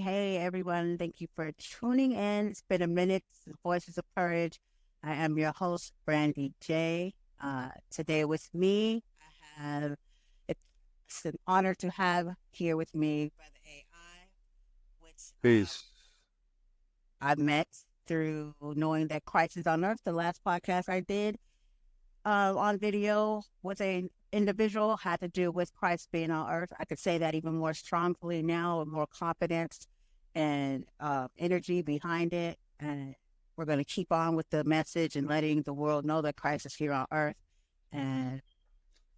Hey, everyone. Thank you for tuning in. It's been a minute. Voices of Courage. I am your host, Brandy J. Today with me, I have, it's an honor to have here with me Brother AI, which Peace. I met through knowing that Christ is on Earth. The last podcast I did on video was a individual had to do with Christ being on earth. I could say that even more strongly now with more confidence and energy behind it. And we're going to keep on with the message and letting the world know that Christ is here on earth and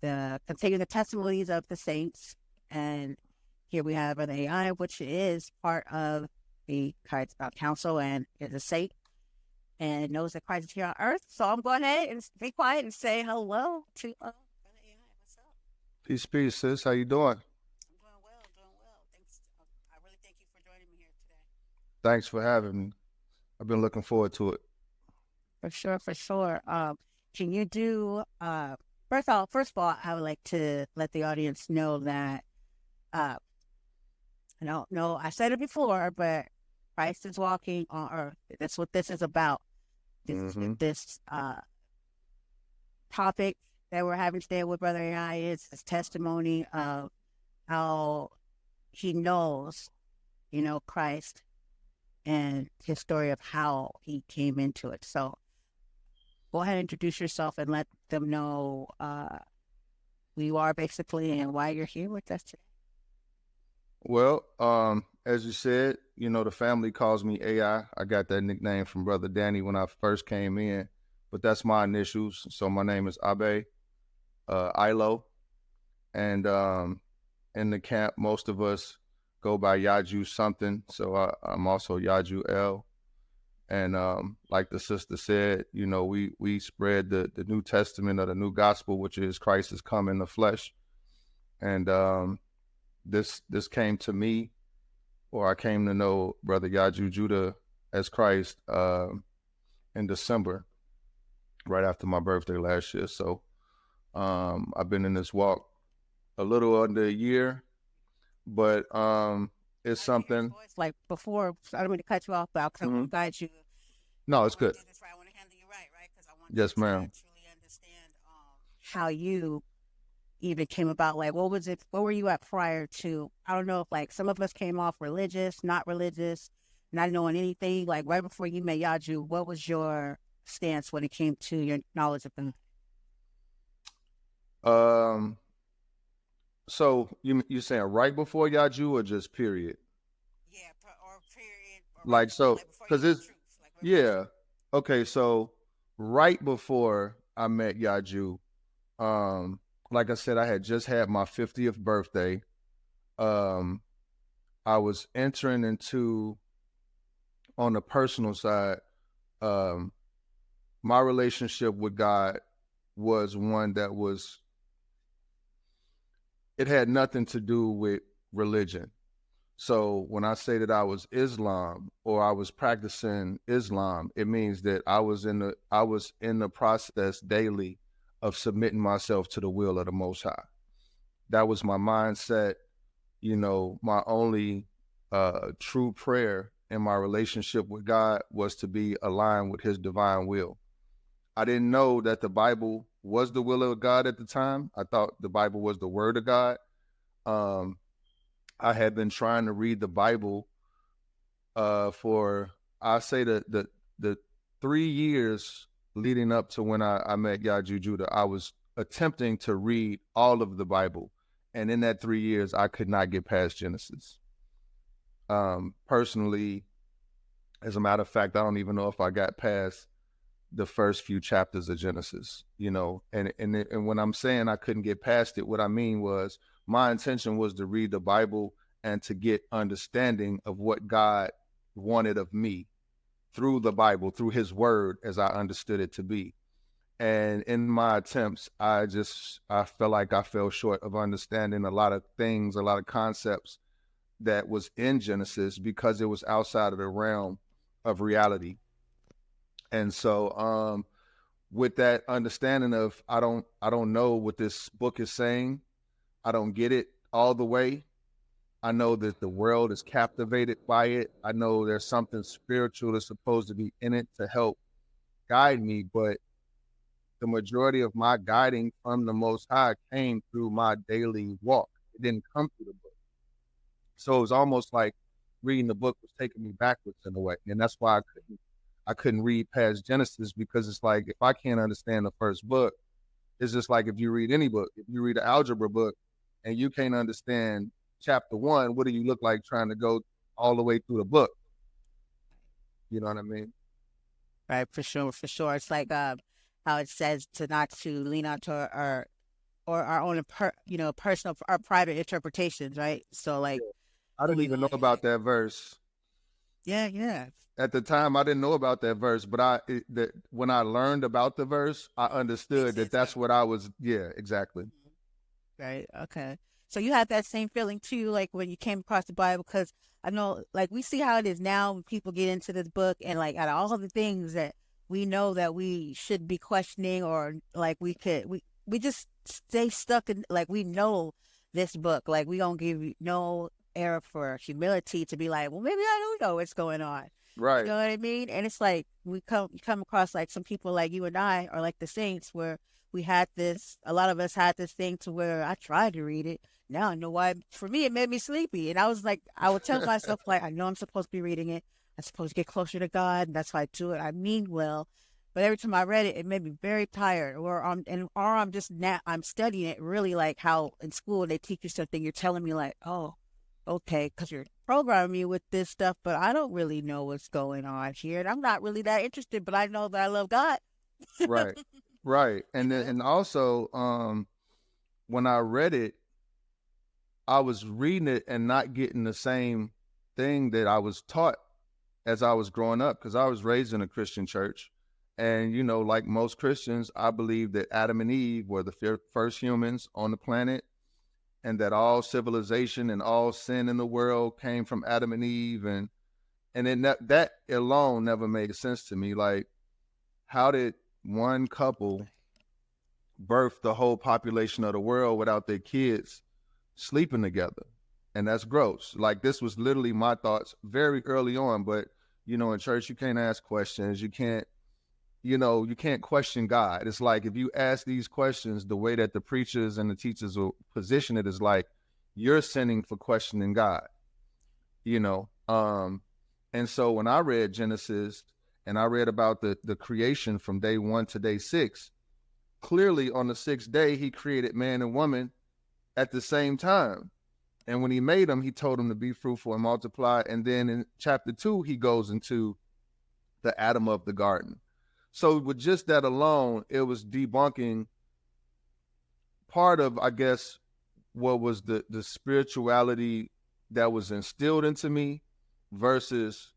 continue the testimonies of the saints. And here we have an AI, which is part of the Christ Council and is a saint and knows that Christ is here on earth. So I'm going ahead and be quiet and say hello to Brother AI. What's up? Peace, sis. How you doing? I'm doing well. Thanks. I really thank you for joining me here today. Thanks for having me. I've been looking forward to it. For sure. Can you do first of all, I would like to let the audience know that I don't know, I said it before, but Christ is walking on earth. That's what this is about. This topic that we're having today with Brother AI is his testimony of how he knows, Christ and his story of how he came into it. So go ahead and introduce yourself and let them know who you are basically and why you're here with us today. Well, as you said, the family calls me AI. I got that nickname from Brother Danny when I first came in, but that's my initials. So my name is Abe Ilo. And in the camp, most of us go by Yaju something. So I'm also Yaju L. And like the sister said, we spread the New Testament or the New Gospel, which is Christ has come in the flesh. And this came to me, or I came to know Brother Yaju Judah as Christ in December, right after my birthday last year. So I've been in this walk a little under a year, but it's something. Like before, I don't mean to cut you off, but I want to guide you. No, it's good. I want to handle you right? Because I want yes, you ma'am. to truly understand how you even came about. Like, what was it? What were you at prior to? I don't know if like some of us came off religious, not religious, not knowing anything. Like right before you met Yaju, what was your stance when it came to your knowledge of God? So you're saying right before Yaju or just period? Yeah, or period. Or like so, because it's like, yeah. Okay, so right before I met Yaju, like I said, I had just had my 50th birthday. I was entering into, on the personal side, my relationship with God was one that it had nothing to do with religion. So when I say that I was Islam or I was practicing Islam, it means that I was in the process daily of submitting myself to the will of the Most High. That was my mindset. My only true prayer in my relationship with God was to be aligned with His divine will. I didn't know that the Bible was the will of God at the time. I thought the Bible was the Word of God. I had been trying to read the Bible for, I say, the 3 years leading up to when I met Yaju Judah. I was attempting to read all of the Bible, and in that 3 years, I could not get past Genesis. Personally, as a matter of fact, I don't even know if I got past the first few chapters of Genesis. And when I'm saying I couldn't get past it, what I mean was my intention was to read the Bible and to get understanding of what God wanted of me through the Bible, through His Word, as I understood it to be. And in my attempts, I felt like I fell short of understanding a lot of things, a lot of concepts that was in Genesis because it was outside of the realm of reality. And so with that understanding of I don't know what this book is saying. I don't get it all the way. I know that the world is captivated by it. I know there's something spiritual that's supposed to be in it to help guide me, but the majority of my guiding from the Most High came through my daily walk. It didn't come through the book. So it was almost like reading the book was taking me backwards in a way. And that's why I couldn't read past Genesis, because it's like if I can't understand the first book, it's just like if you read any book. If you read an algebra book and you can't understand chapter 1, what do you look like trying to go all the way through the book? You know what I mean? Right, for sure, for sure. It's like how it says to not to lean onto our or our own personal or private interpretations, right? So like I didn't we even know like, about that verse. yeah, yeah, At the time, I didn't know about that verse, but that when I learned about the verse, I makes understood that sense that's now. what I was. Yeah, exactly. Right. Okay. So you had that same feeling too, like when you came across the Bible, because I know, like we see how it is now when people get into this book, and like out of all of the things that we know that we should be questioning, or like we just stay stuck in, like we know this book, like we don't give you no air for humility to be like, well, maybe I don't know what's going on. You Right. know what I mean? And it's like you come across like some people like you and I, or like the saints, where we had this, a lot of us had this thing to where I tried to read it. Now I know why. For me, it made me sleepy. And I was like, I would tell myself, like, I know I'm supposed to be reading it. I'm supposed to get closer to God. And that's why I do it. I mean well. But every time I read it, it made me very tired. Or I'm just now, I'm studying it really like how in school they teach you something. You're telling me, like, oh, okay, because you're programming me with this stuff, but I don't really know what's going on here. And I'm not really that interested, but I know that I love God. Right. Right. You And then, know? and also, when I read it, I was reading it and not getting the same thing that I was taught as I was growing up, because I was raised in a Christian church. And, like most Christians, I believe that Adam and Eve were the first humans on the planet, and that all civilization and all sin in the world came from Adam and Eve. And that alone never made sense to me. Like, how did one couple birth the whole population of the world without their kids sleeping together? And that's gross. Like, this was literally my thoughts very early on. But in church, you can't ask questions. You can't question God. It's like if you ask these questions, the way that the preachers and the teachers will position it is like you're sinning for questioning God. you know and so when I read Genesis and I read about the creation from day 1 to day 6, clearly on the 6th day he created man and woman at the same time. And when he made them, he told them to be fruitful and multiply. And then in chapter 2 he goes into the Adam of the garden. So with just that alone, it was debunking part of, I guess, what was the spirituality that was instilled into me versus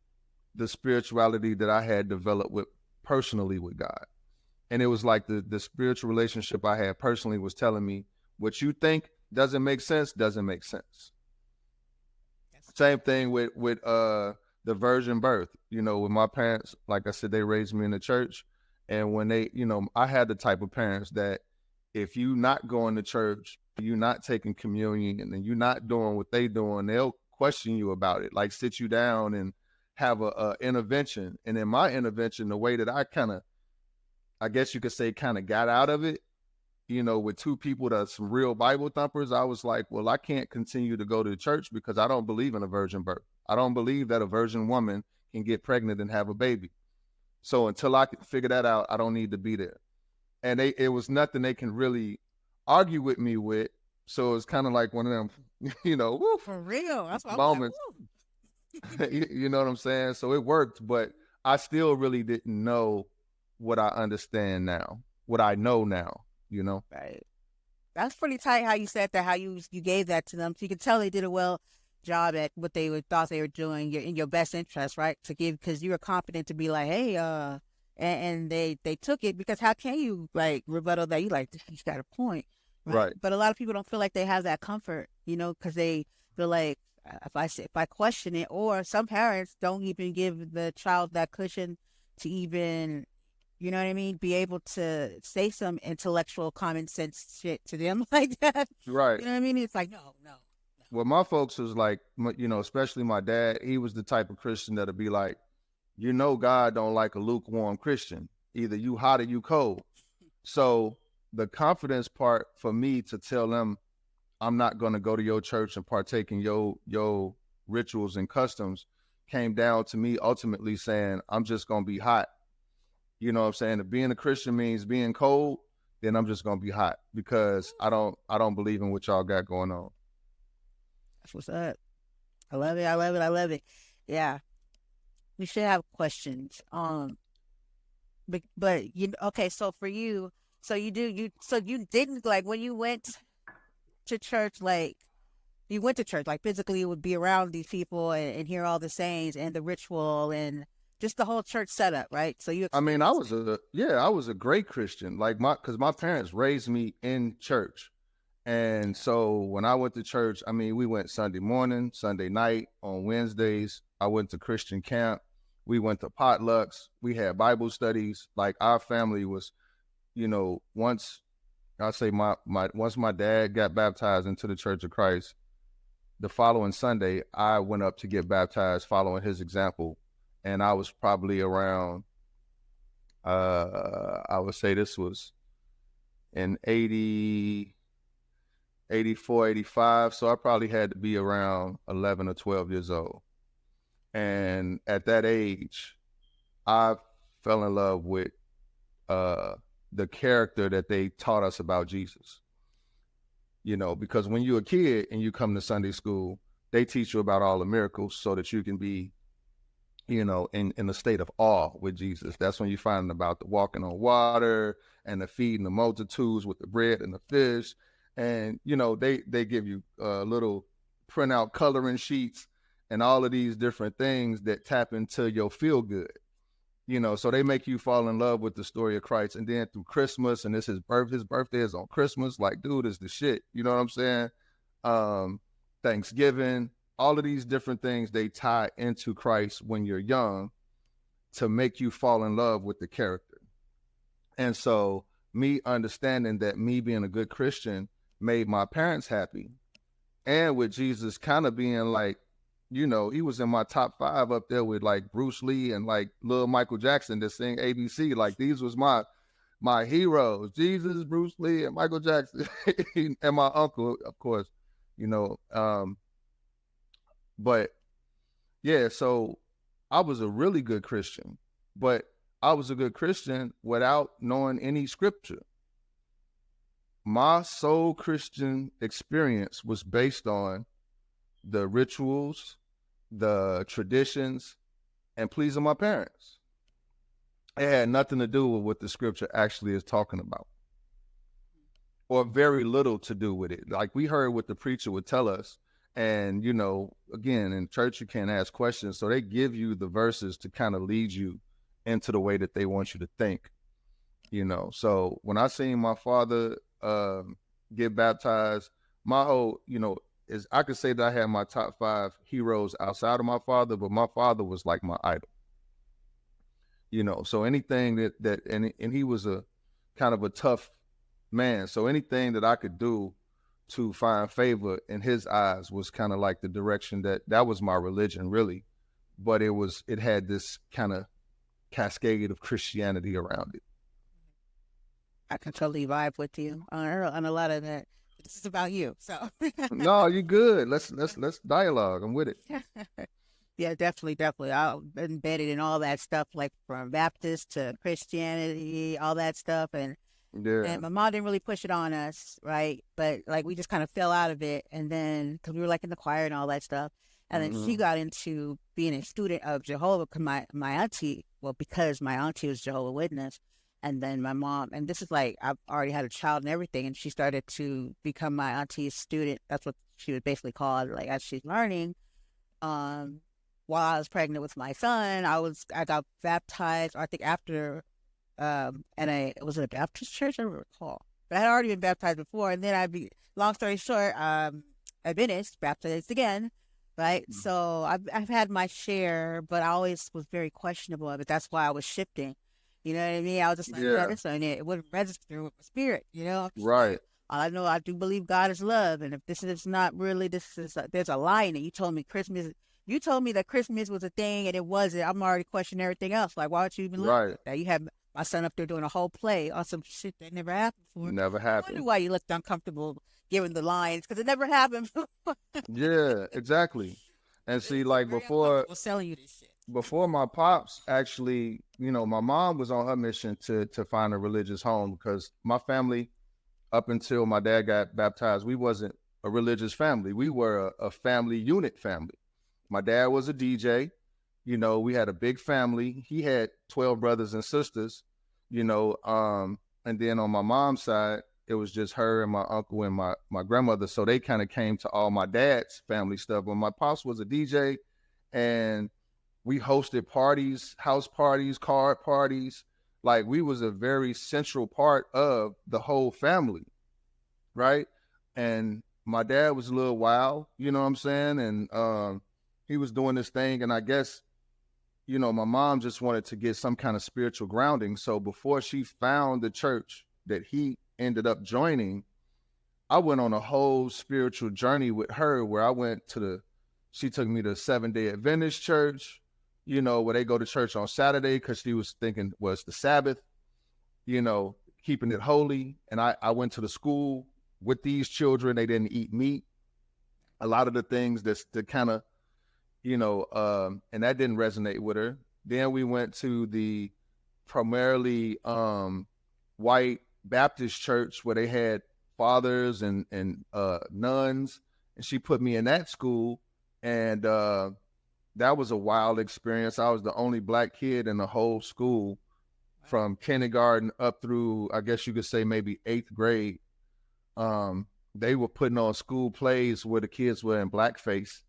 the spirituality that I had developed personally with God. And it was like the spiritual relationship I had personally was telling me what you think doesn't make sense, doesn't make sense. Same thing with the virgin birth. With my parents, like I said, they raised me in the church. And when I had the type of parents that if you not going to church, you not taking communion, and you not doing what they doing, they'll question you about it, like sit you down and have a intervention. And in my intervention, the way that I guess you could say, kind of got out of it, with two people that's some real Bible thumpers, I was like, well, I can't continue to go to church because I don't believe in a virgin birth. I don't believe that a virgin woman can get pregnant and have a baby. So until I can figure that out, I don't need to be there. And it was nothing they can really argue with me with. So it's kind of like one of them, woof, For real. That's what I was like, moments. You know what I'm saying? So it worked, but I still really didn't know what I understand now, what I know now, right. That's pretty tight how you said that, how you gave that to them. So you could tell they did a well job at what thought they were doing in your best interest, right? To give, because you were confident to be like, hey, and they took it because how can you like rebuttal that? You like, you got a point, right? Right. But a lot of people don't feel like they have that comfort, because they feel like if I question it, or some parents don't even give the child that cushion to even, you know what I mean, be able to say some intellectual common sense shit to them like that. Right. You know what I mean? It's like, no, no. Well, my folks was like, especially my dad, he was the type of Christian that'd be like, God don't like a lukewarm Christian. Either you hot or you cold. So the confidence part for me to tell them I'm not going to go to your church and partake in your rituals and customs came down to me ultimately saying, I'm just going to be hot. You know what I'm saying? If being a Christian means being cold, then I'm just going to be hot because I don't believe in what y'all got going on. That's what's up. I love it. I love it. I love it. Yeah. We should have questions. But okay, so for you, so you didn't like when you went to church, like you went to church, like physically you would be around these people and hear all the sayings and the ritual and just the whole church setup, right? So you I mean, I experienced was a great Christian. Like because my parents raised me in church. And so when I went to church, I mean, we went Sunday morning, Sunday night, on Wednesdays. I went to Christian camp. We went to potlucks. We had Bible studies. Like our family was, once I say once my dad got baptized into the Church of Christ, the following Sunday, I went up to get baptized following his example. And I was probably around, I would say this was in 84, 85. So I probably had to be around 11 or 12 years old. And at that age, I fell in love with the character that they taught us about Jesus. Because when you're a kid and you come to Sunday school, they teach you about all the miracles so that you can be, in a state of awe with Jesus. That's when you find about the walking on water and the feeding the multitudes with the bread and the fish. And, they give you little printout coloring sheets and all of these different things that tap into your feel good, so they make you fall in love with the story of Christ. And then through Christmas, and his birthday is on Christmas. Like, dude, is the shit. You know what I'm saying? Thanksgiving, all of these different things, they tie into Christ when you're young to make you fall in love with the character. And so me understanding that me being a good Christian made my parents happy. And with Jesus kind of being like, he was in my top 5 up there with like Bruce Lee and like Lil Michael Jackson that sing ABC. Like these was my heroes, Jesus, Bruce Lee, and Michael Jackson, and my uncle, of course, but yeah, so I was a really good Christian, but I was a good Christian without knowing any scripture. My sole Christian experience was based on the rituals, the traditions, and pleasing my parents. It had nothing to do with what the scripture actually is talking about, or very little to do with it. Like we heard what the preacher would tell us. And, again, in church, you can't ask questions. So they give you the verses to kind of lead you into the way that they want you to think, So when I seen my father get baptized, my whole, is I could say that I had my top 5 heroes outside of my father, but my father was like my idol. So anything that and he was a kind of a tough man. So anything that I could do to find favor in his eyes was kind of like the direction that was my religion, really. But it had this kind of cascade of Christianity around it. I can totally vibe with you on a lot of that. This is about you, so. No, you good. Let's dialogue. I'm with it. Yeah, definitely. I'm embedded in all that stuff, like from Baptist to Christianity, all that stuff, and my mom didn't really push it on us, right? But like we just kind of fell out of it, and then because we were like in the choir and all that stuff, and then she got into being a student of Jehovah. My auntie, because my auntie was Jehovah's Witness, and then my mom, and this is like I've already had a child and everything, and she started to become my auntie's student. That's what she was basically called, like as she's learning. while I was pregnant with my son, I got baptized. I think after it was a Baptist church. I don't recall, but I had already been baptized before, and then long story short, Adventist baptized again. Right, so I've had my share, but I always was very questionable of it. That's why I was shifting. You know what I mean? I was just like, Yeah. this one, it wouldn't register with my spirit. Right. All I know, I do believe God is love, and if this is not really, there's a lie in it. You told me that Christmas was a thing, and it wasn't. I'm already questioning everything else. Like, why would you even look at that? You have my son up there doing a whole play on some shit that never happened before. Never I happened. wonder why you looked uncomfortable giving the lines, because it never happened. Yeah, exactly. And see, like before selling you this shit. Before my pops, actually, my mom was on her mission to find a religious home, because my family, up until my dad got baptized, we wasn't a religious family. We were a family unit family. My dad was a DJ. We had a big family. He had 12 brothers and sisters, and then on my mom's side, it was just her and my uncle and my grandmother. So they kind of came to all my dad's family stuff. When my pops was a DJ, and we hosted parties, house parties, card parties. Like, we was a very central part of the whole family, right? And my dad was a little wild, you know what I'm saying? And he was doing this thing, and I guess, my mom just wanted to get some kind of spiritual grounding. So before she found the church that he ended up joining, I went on a whole spiritual journey with her, where she took me to Seventh-day Adventist church, where they go to church on Saturday, because she was thinking was the Sabbath, keeping it holy. And I went to the school with these children. They didn't eat meat. A lot of the things that kind of, and that didn't resonate with her. Then we went to the primarily white Baptist church, where they had fathers and nuns, and she put me in that school. And that was a wild experience. I was the only Black kid in the whole school, from kindergarten up through, I guess you could say, maybe 8th grade. They were putting on school plays where the kids were in blackface.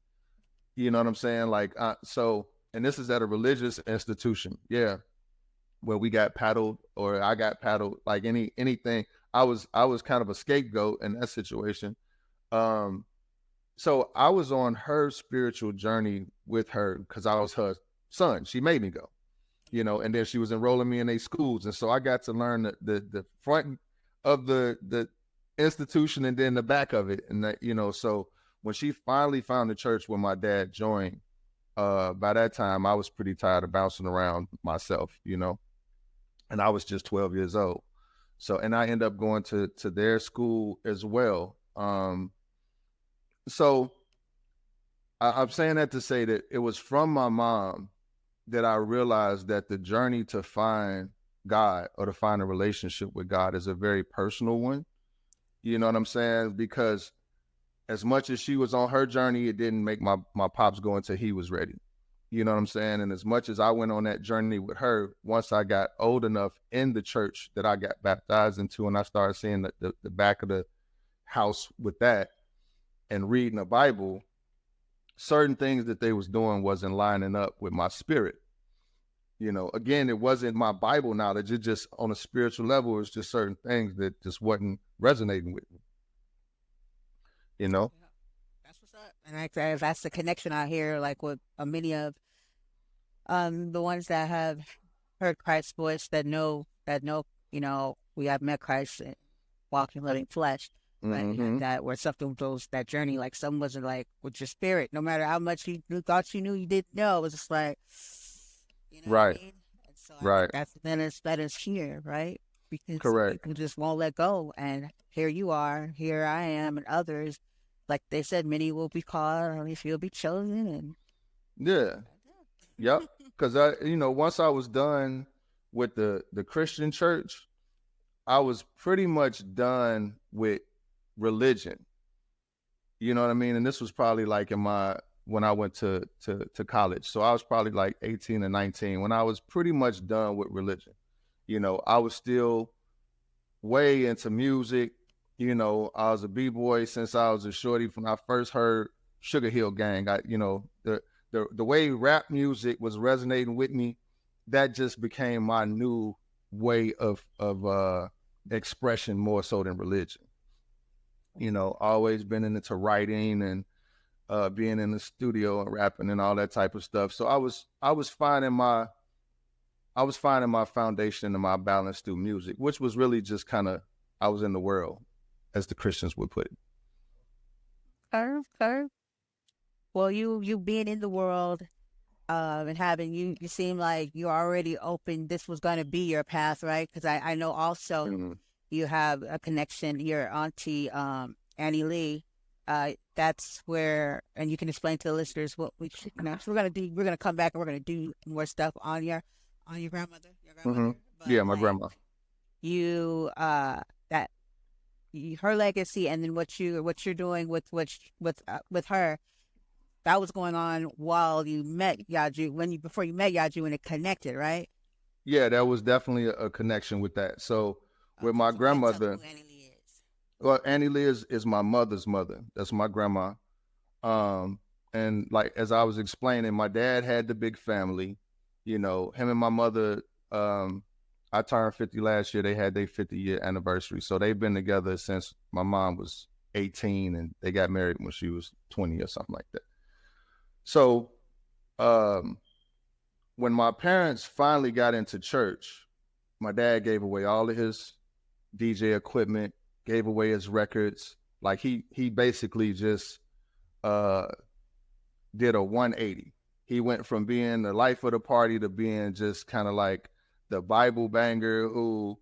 You know what I'm saying? Like, and this is at a religious institution. Yeah. Where we got paddled, or I got paddled, like anything. I was kind of a scapegoat in that situation. So I was on her spiritual journey with her, because I was her son. She made me go, and then she was enrolling me in these schools. And so I got to learn the front of the institution, and then the back of it. And that, so when she finally found the church where my dad joined, by that time I was pretty tired of bouncing around myself, and I was just 12 years old. So, and I ended up going to their school as well. So I'm saying that to say that it was from my mom that I realized that the journey to find God, or to find a relationship with God, is a very personal one. You know what I'm saying? Because as much as she was on her journey, it didn't make my pops go until he was ready. You know what I'm saying? And as much as I went on that journey with her, once I got old enough in the church that I got baptized into, and I started seeing the back of the house with that, and reading the Bible, certain things that they was doing wasn't lining up with my spirit. Again, it wasn't my Bible knowledge. It just, on a spiritual level, it was just certain things that just wasn't resonating with me. Yeah, that's what's up. And that's the connection out here, like with many of the ones that have heard Christ's voice, that know, we have met Christ and walking living flesh. But that where something goes, that journey, like some wasn't like with your spirit, no matter how much you thought you knew, you didn't know. It was just like, right. What I mean? And so right. That is here, right? Because Correct. people just won't let go. And here you are, here I am, and others, like they said, many will be called, only few will be chosen. And yeah, yep. Because once I was done with the Christian church, I was pretty much done with religion. You know what I mean? And this was probably like when I went to college. So I was probably like 18 or 19 when I was pretty much done with religion. I was still way into music. I was a B-boy since I was a shorty. When I first heard Sugar Hill Gang, the the way rap music was resonating with me, that just became my new way of expression more so than religion. You know, always been into writing and being in the studio and rapping and all that type of stuff. So I was finding my foundation and my balance through music, which was really just kind of, I was in the world, as the Christians would put it. Okay. Well, you being in the world, and having you seem like you're already open. This was going to be your path, right? Because I know also Mhm. you have a connection. Your auntie, Annie Lee, that's where, and you can explain to the listeners what we, so we're gonna do. We're gonna come back and we're gonna do more stuff on your grandmother, Hmm. But Yeah, my like grandma. you, that her legacy, and then what you're doing with her, that was going on while you met Yaju, before you met Yaju, and it connected, right? Yeah, there was definitely a connection with that. So with Okay, my so go ahead and tell them grandmother, who Annie Lee is. well, Annie Lee is my mother's mother. That's my grandma. Um, and like as I was explaining, my dad had the big family. You know, him and my mother. Um, I turned 50 last year. They had their 50-year anniversary, so they've been together since my mom was 18, and they got married when she was 20 or something like that. So, um, when my parents finally got into church, my dad gave away all of his DJ equipment, gave away his records. Like he basically just uh did a 180. He went from being the life of the party to being just kind of like the Bible banger who,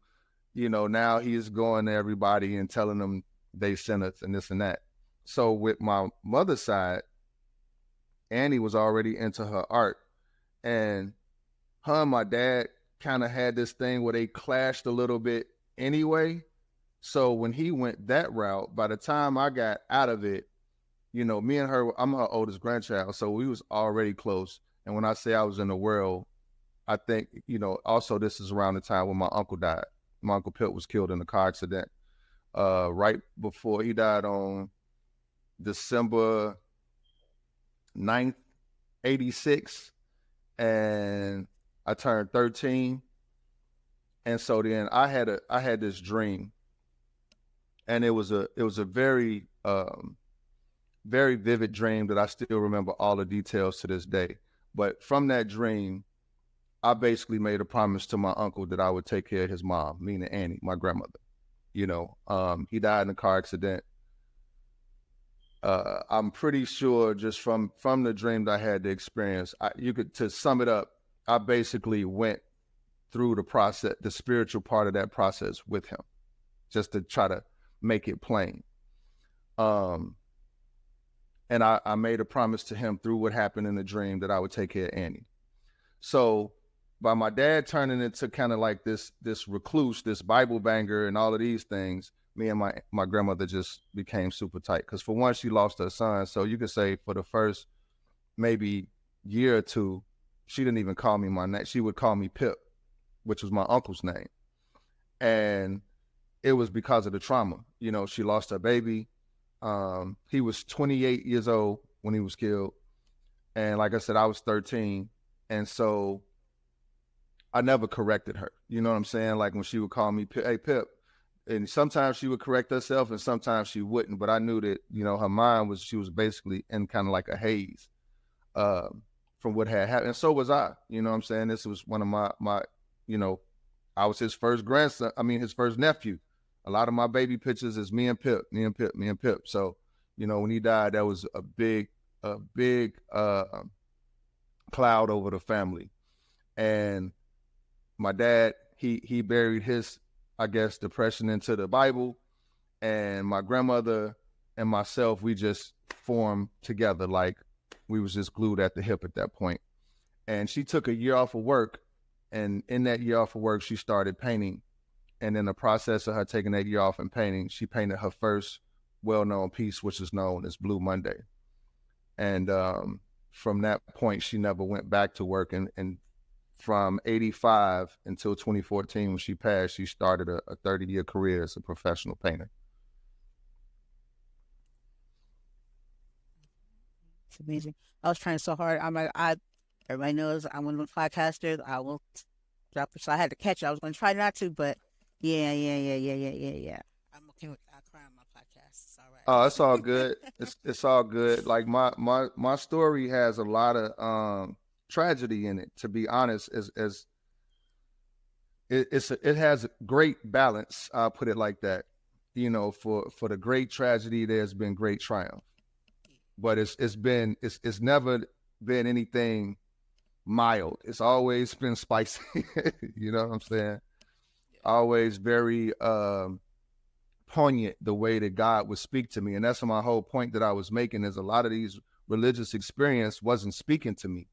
you know, now he's going to everybody and telling them they sinners and this and that. So with my mother's side, Annie was already into her art, and her and my dad kind of had this thing where they clashed a little bit anyway. So when he went that route, by the time I got out of it, you know, me and her, I'm her oldest grandchild, so we was already close. And when I say I was in the world, I think, you know, also this is around the time when my uncle died. My uncle Pitt was killed in a car accident. Right before he died on December 9th, 86. And I turned 13. And so then I had this dream, and it was a very very vivid dream that I still remember all the details to this day. But from that dream, I basically made a promise to my uncle that I would take care of his mom, meaning Annie, my grandmother. You know, he died in a car accident. I'm pretty sure just from the dream that I had the experience, you could, to sum it up, I basically went through the process, the spiritual part of that process with him, just to try to make it plain. Um, and I made a promise to him through what happened in the dream that I would take care of Annie. So by my dad turning into kind of like this recluse, this Bible banger, and all of these things, me and my grandmother just became super tight. Because for one, she lost her son, so you could say for the first maybe year or two, she didn't even call me my name. She would call me Pip, which was my uncle's name, and it was because of the trauma. You know, she lost her baby. He was 28 years old when he was killed, and like I said, I was 13, and so I never corrected her. You know what I'm saying? Like when she would call me, "Hey Pip," and sometimes she would correct herself, and sometimes she wouldn't. But I knew that, you know, her mind was, she was basically in kind of like a haze uh, from what had happened. And so was I. You know what I'm saying? This was one of my, you know, I was his first grandson. I mean, his first nephew. A lot of my baby pictures is me and Pip, me and Pip, me and Pip. So, you know, when he died, that was a big cloud over the family. And my dad, he buried his, I guess, depression into the Bible, and my grandmother and myself, we just formed together like we was just glued at the hip at that point. And she took a year off of work, and in that year off of work, she started painting. And in the process of her taking that year off and painting, she painted her first well-known piece, which is known as Blue Monday. And from that point, she never went back to work. And from 85 until 2014, when she passed, she started a 30-year career as a professional painter. It's amazing. I was trying so hard. I'm like, everybody knows I'm one of the podcasters. I will drop it. So I had to catch it. I was going to try not to, but yeah. I'm okay with I cry on my podcast. It's all Oh, it's right. all good. It's all good. Like my story has a lot of tragedy in it. To be honest, as it has great balance. I'll put it like that. You know, for the great tragedy, there's been great triumph. But it's never been anything mild. It's always been spicy. You know what I'm saying? Always very poignant the way that God would speak to me. And that's my whole point that I was making is a lot of these religious experience wasn't speaking to me.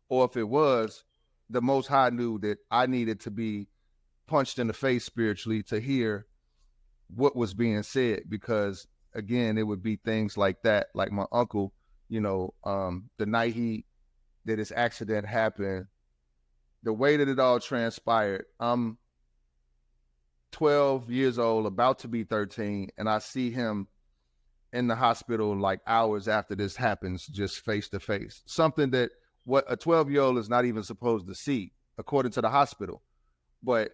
Or if it was, the Most High knew that I needed to be punched in the face spiritually to hear what was being said. Because again, it would be things like that. Like my uncle, you know, the night that his accident happened, the way that it all transpired, I'm 12 years old, about to be 13, and I see him in the hospital like hours after this happens, just face to face. Something that what a 12-year-old is not even supposed to see, according to the hospital. But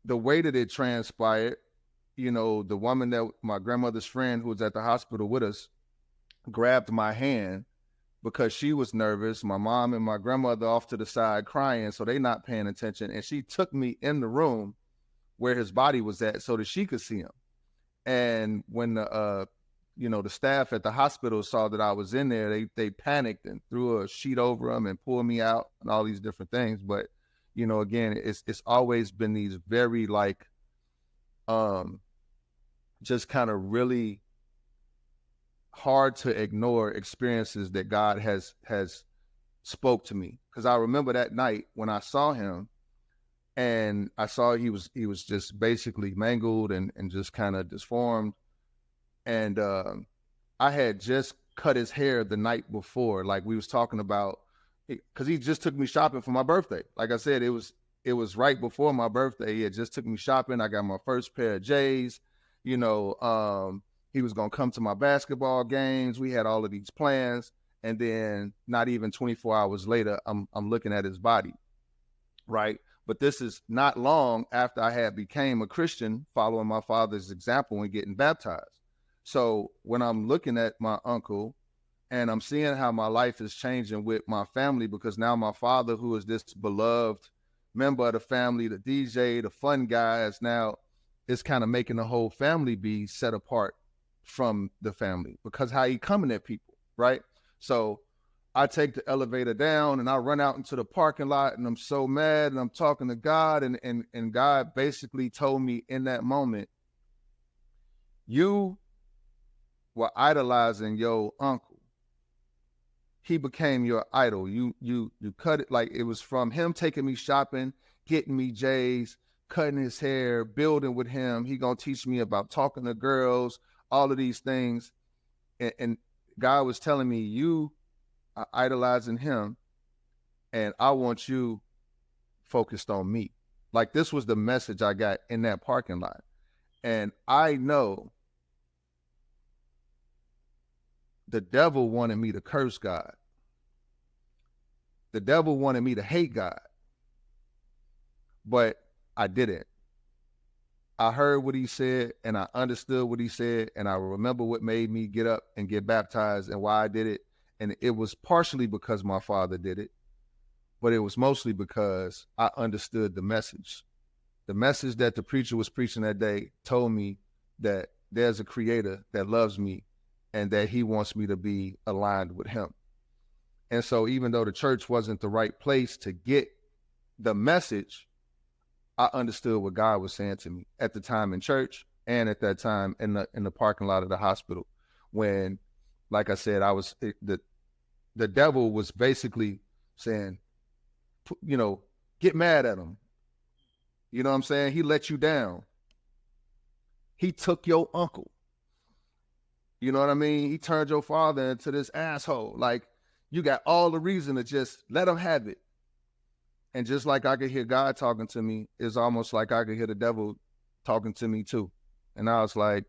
the way that it transpired, you know, the woman that my grandmother's friend who was at the hospital with us grabbed my hand because she was nervous. My mom and my grandmother off to the side crying, so they not paying attention. And she took me in the room where his body was at so that she could see him. And when the the staff at the hospital saw that I was in there, they panicked and threw a sheet over him and pulled me out and all these different things. But you know, again, it's always been these very like just kind of really hard to ignore experiences that God has spoke to me. Because I remember that night when I saw him and I saw he was just basically mangled and just kind of disformed. And I had just cut his hair the night before, like we was talking about, because he just took me shopping for my birthday. Like I said, it was right before my birthday. He had just took me shopping. I got my first pair of J's. You know, he was gonna come to my basketball games. We had all of these plans, and then not even 24 hours later, I'm looking at his body, right? But this is not long after I had became a Christian, following my father's example and getting baptized. So when I'm looking at my uncle and I'm seeing how my life is changing with my family, because now my father, who is this beloved member of the family, the DJ, the fun guy, is kind of making the whole family be set apart from the family because how he coming at people, right? So I take the elevator down and I run out into the parking lot and I'm so mad and I'm talking to God and God basically told me in that moment, you were idolizing your uncle. He became your idol. You cut it, like it was from him taking me shopping, getting me J's, cutting his hair, building with him. He gonna teach me about talking to girls, all of these things. And God was telling me, you are idolizing him, and I want you focused on me. Like this was the message I got in that parking lot. And I know the devil wanted me to curse God. The devil wanted me to hate God. But I didn't. I heard what he said and I understood what he said. And I remember what made me get up and get baptized and why I did it. And it was partially because my father did it, but it was mostly because I understood the message. The message that the preacher was preaching that day told me that there's a creator that loves me and that he wants me to be aligned with him. And so even though the church wasn't the right place to get the message, I understood what God was saying to me at the time in church and at that time in the parking lot of the hospital when, like I said, the devil was basically saying, you know, get mad at him. You know what I'm saying? He let you down. He took your uncle. You know what I mean? He turned your father into this asshole. Like, you got all the reason to just let him have it. And just like I could hear God talking to me, it's almost like I could hear the devil talking to me too. And I was like,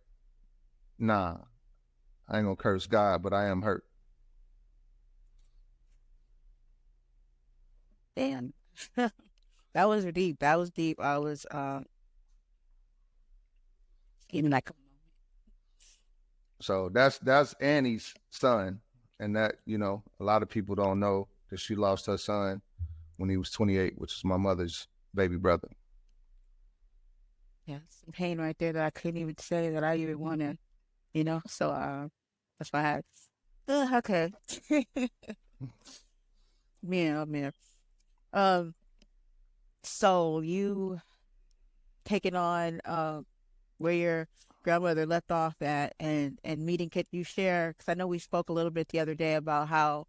nah, I ain't gonna curse God, but I am hurt. Damn. That was deep. That was deep. I was even like, So that's Annie's son, and that a lot of people don't know that she lost her son when he was 28, which is my mother's baby brother. yeah, some pain right there that I couldn't even say that I even want to, So that's why I had. Okay. Man, oh man. Um, so you taking on where your grandmother left off at, and meeting. Could you share? Because I know we spoke a little bit the other day about how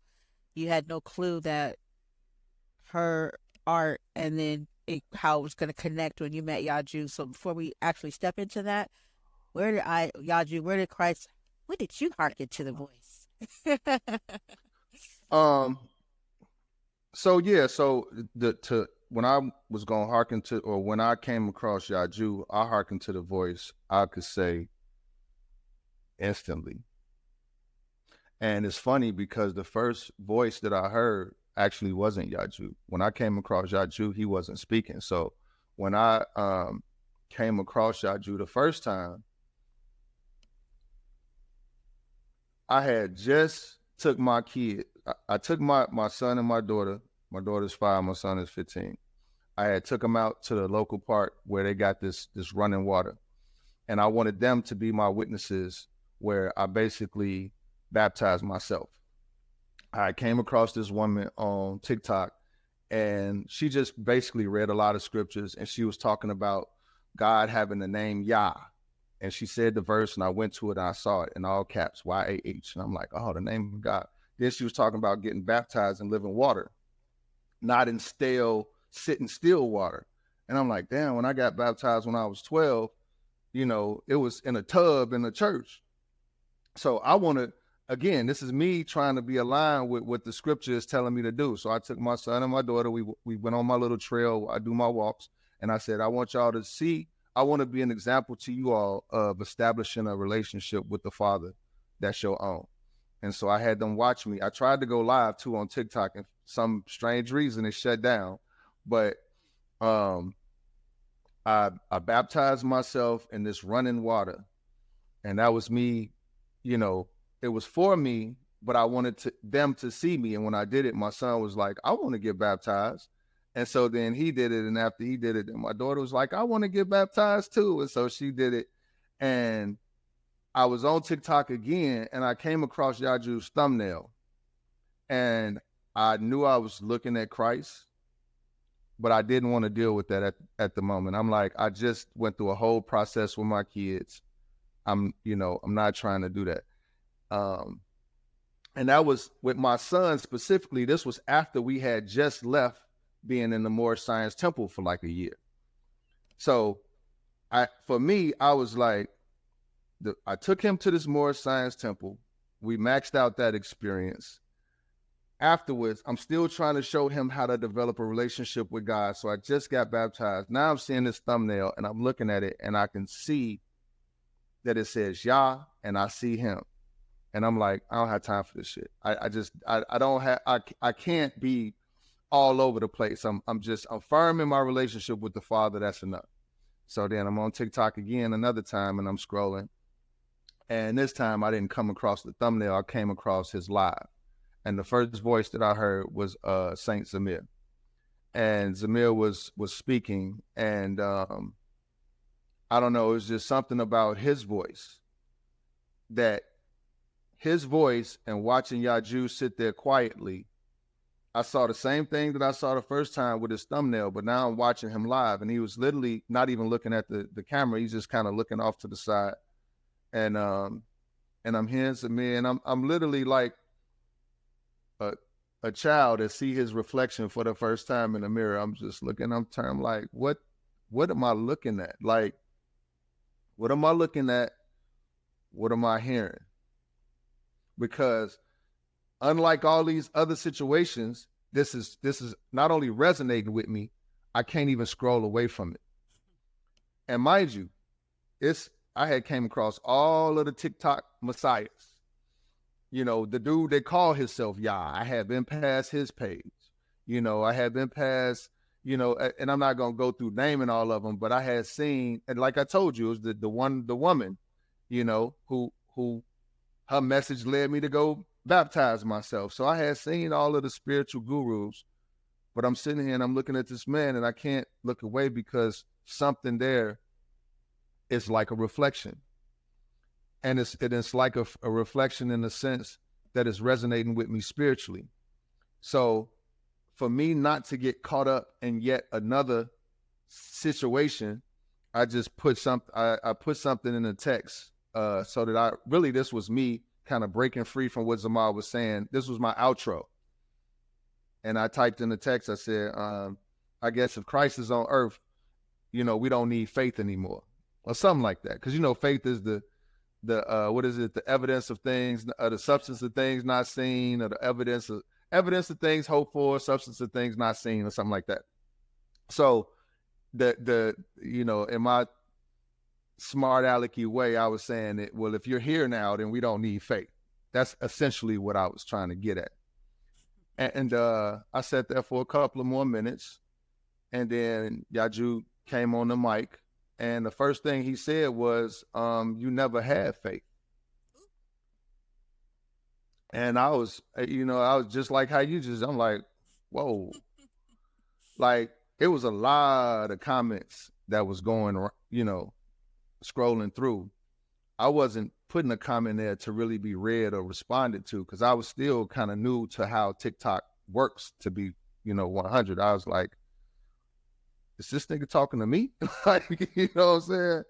you had no clue that her art and then how it was going to connect when you met Yaju. So before we actually step into that, Yaju, where did you hearken to the voice? Um. So yeah. So when I was going to hearken to, or when I came across Yaju, I hearkened to the voice. I could say instantly. And it's funny because the first voice that I heard actually wasn't Yaju. When I came across Yaju, he wasn't speaking. So when I came across Yaju the first time, I had just took my kid. I took my son and my daughter. My daughter's 5, my son is 15. I had took them out to the local park where they got this running water. And I wanted them to be my witnesses where I basically baptized myself. I came across this woman on TikTok, and she just basically read a lot of scriptures, and she was talking about God having the name Yah. And she said the verse, and I went to it and I saw it in all caps, YAH. And I'm like, oh, the name of God. Then she was talking about getting baptized in living water, not in stale, sitting still water. And I'm like, damn, when I got baptized when I was 12, it was in a tub in the church. So I want to, again, this is me trying to be aligned with what the scripture is telling me to do. So I took my son and my daughter. We went on my little trail. I do my walks. And I said, I want y'all to see, I want to be an example to you all of establishing a relationship with the Father that's your own. And so I had them watch me. I tried to go live too on TikTok, and for some strange reason it shut down. But I baptized myself in this running water. And that was me, it was for me, but I wanted them to see me. And when I did it, my son was like, I want to get baptized. And so then he did it. And after he did it, then my daughter was like, I want to get baptized too. And so she did it. And I was on TikTok again, and I came across Yaju's thumbnail. And I knew I was looking at Christ, but I didn't want to deal with that at the moment. I'm like, I just went through a whole process with my kids. I'm not trying to do that. And that was with my son specifically. This was after we had just left being in the Moore Science Temple for like a year. So for me, I was like, I took him to this Moore Science Temple. We maxed out that experience. Afterwards, I'm still trying to show him how to develop a relationship with God. So I just got baptized. Now I'm seeing this thumbnail and I'm looking at it, and I can see that it says Yah, and I see him. And I'm like, I don't have time for this shit. I don't have, I can't be all over the place. I'm firm in my relationship with the Father. That's enough. So then I'm on TikTok again another time, and I'm scrolling. And this time I didn't come across the thumbnail. I came across his live. And the first voice that I heard was Saint Zamir. And Zamir was speaking, and I don't know, it was just something about his voice, that his voice, and watching Yaju sit there quietly, I saw the same thing that I saw the first time with his thumbnail, but now I'm watching him live, and he was literally not even looking at the camera. He's just kind of looking off to the side. And I'm hearing Zamir, and I'm literally like a child that see his reflection for the first time in the mirror. I'm just looking, I'm like, what am I looking at? Like, what am I looking at? What am I hearing? Because unlike all these other situations, this is not only resonating with me, I can't even scroll away from it. And mind you, I had came across all of the TikTok messiahs. The dude that called himself Yah, I had been past his page. I had been past, and I'm not gonna go through naming all of them, but I had seen, and like I told you, it was the woman, who her message led me to go baptize myself. So I had seen all of the spiritual gurus, but I'm sitting here and I'm looking at this man and I can't look away because something there is like a reflection. And it's like a reflection in the sense that is resonating with me spiritually. So for me not to get caught up in yet another situation, I just put I put something in the text so that this was me kind of breaking free from what Zamal was saying. This was my outro. And I typed in the text, I said, I guess if Christ is on earth, we don't need faith anymore, or something like that. Because, faith is the what is it? The evidence of things, the substance of things not seen, or the evidence of things hoped for, substance of things not seen, or something like that. So in my smart alecky way, I was saying that, well, if you're here now, then we don't need faith. That's essentially what I was trying to get at. And I sat there for a couple of more minutes, and then Yaju came on the mic, and the first thing he said was, you never had faith. And I was just like how I'm like, whoa. Like, it was a lot of comments that was going, scrolling through. I wasn't putting a comment there to really be read or responded to, because I was still kind of new to how TikTok works, to be 100. I was like, is this nigga talking to me? Like, you know what I'm saying?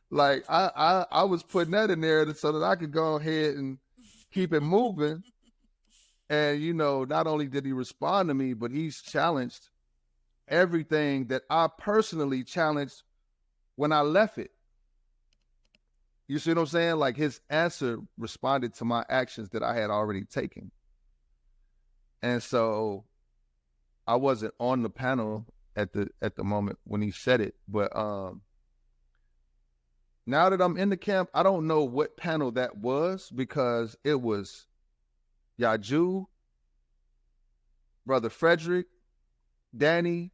Like, I was putting that in there so that I could go ahead and keep it moving. And not only did he respond to me, but he's challenged everything that I personally challenged when I left it. You see what I'm saying? Like, his answer responded to my actions that I had already taken. And so I wasn't on the panel at the moment when he said it. But now that I'm in the camp, I don't know what panel that was, because it was Yaju, Brother Frederick, Danny,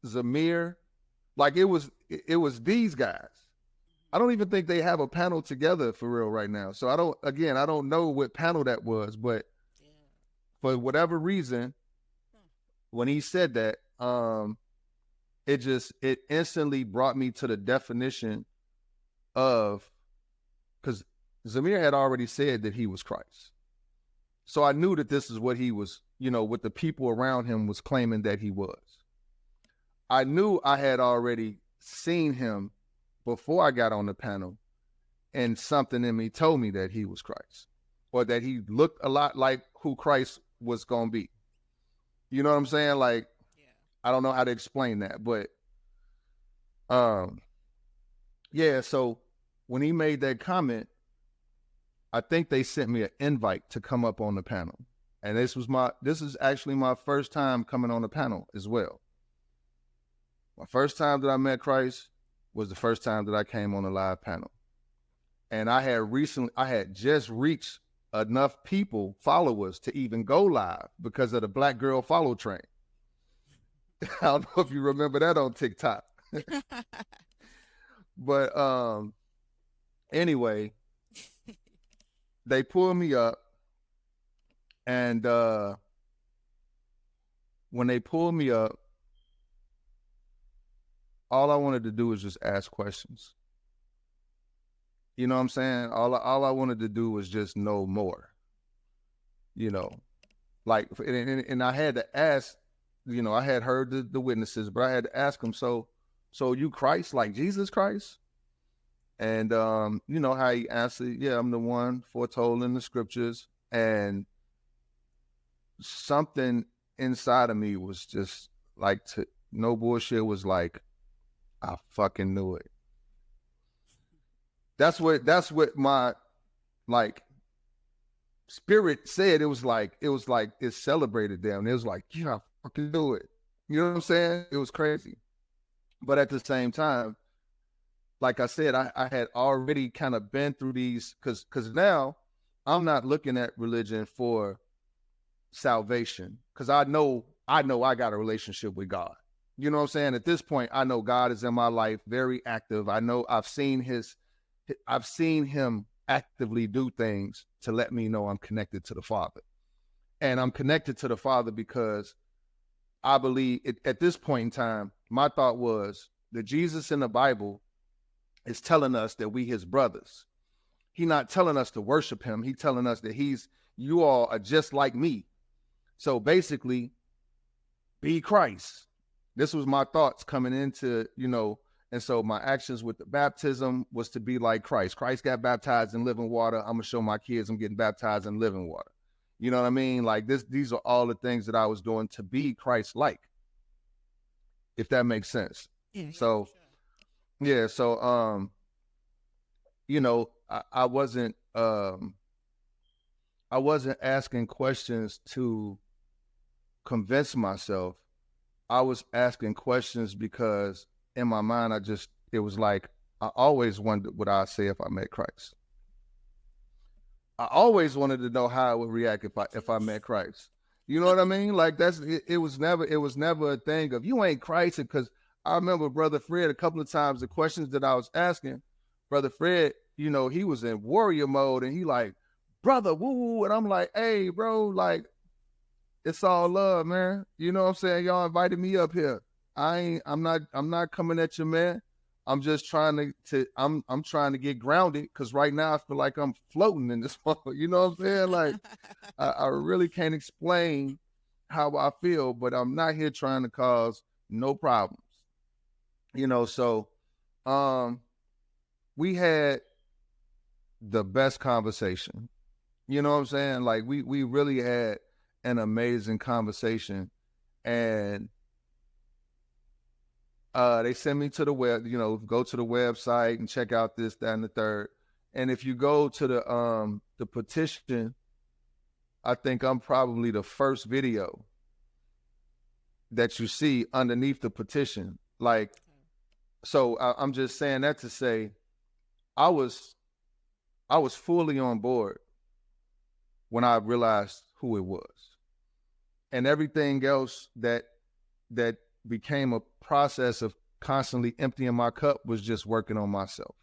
Zamir. Like, it was these guys. I don't even think they have a panel together for real right now. So I don't know what panel that was, but for whatever reason, when he said that, it instantly brought me to the definition of, because Zamir had already said that he was Christ. So I knew that this is what he was, what the people around him was claiming that he was. I knew I had already seen him before I got on the panel, and something in me told me that he was Christ, or that he looked a lot like who Christ was going to be. You know what I'm saying? Like, yeah. I don't know how to explain that, but yeah, so when he made that comment, I think they sent me an invite to come up on the panel. And this is actually my first time coming on the panel as well. My first time that I met Christ was the first time that I came on a live panel. And I had just reached enough followers to even go live because of the Black Girl Follow train. I don't know if you remember that on TikTok. But anyway, they pulled me up, and when they pulled me up, all I wanted to do was just ask questions. You know what I'm saying? All I wanted to do was just know more. Like, and I had to ask. I had heard the witnesses, but I had to ask them. So you Christ, like Jesus Christ? And how he answered, yeah, I'm the one foretold in the scriptures. And something inside of me was just like, no bullshit, was like, I fucking knew it. That's what my like spirit said. It was like it celebrated them. It was like, yeah, I fucking knew it. You know what I'm saying? It was crazy. But at the same time, like I said, I had already kind of been through these, because now I'm not looking at religion for salvation, because I know I know I got a relationship with God. You know what I'm saying? At this point, I know God is in my life, very active. I know I've seen him actively do things to let me know I'm connected to the Father. And I'm connected to the Father because I believe at this point in time, my thought was that Jesus in the Bible is telling us that we his brothers. He's not telling us to worship him. He's telling us that you all are just like me. So basically, be Christ. This was my thoughts coming into, and so my actions with the baptism was to be like Christ. Christ got baptized in living water. I'm going to show my kids I'm getting baptized in living water. You know what I mean? Like these are all the things that I was doing to be Christ-like, if that makes sense. Yeah, so, sure. yeah. So, I wasn't asking questions to convince myself. I was asking questions because in my mind, it was like, I always wondered what I'd say if I met Christ. I always wanted to know how I would react if I met Christ. You know what I mean? Like it was never a thing of you ain't Christ. Because I remember Brother Fred a couple of times, the questions that I was asking, Brother Fred, he was in warrior mode and he like, brother, woo. And I'm like, hey, bro, like, it's all love, man. You know what I'm saying? Y'all invited me up here. I'm not coming at you, man. I'm just trying I'm trying to get grounded because right now I feel like I'm floating in this moment. You know what I'm saying? Like I really can't explain how I feel, but I'm not here trying to cause no problems. So we had the best conversation. You know what I'm saying? Like we really had an amazing conversation, and they sent me to the web, go to the website and check out this, that, and the third. And if you go to the petition, I think I'm probably the first video that you see underneath the petition. Like, so I'm just saying that to say, I was fully on board when I realized who it was, and everything else that became a process of constantly emptying my cup was just working on myself.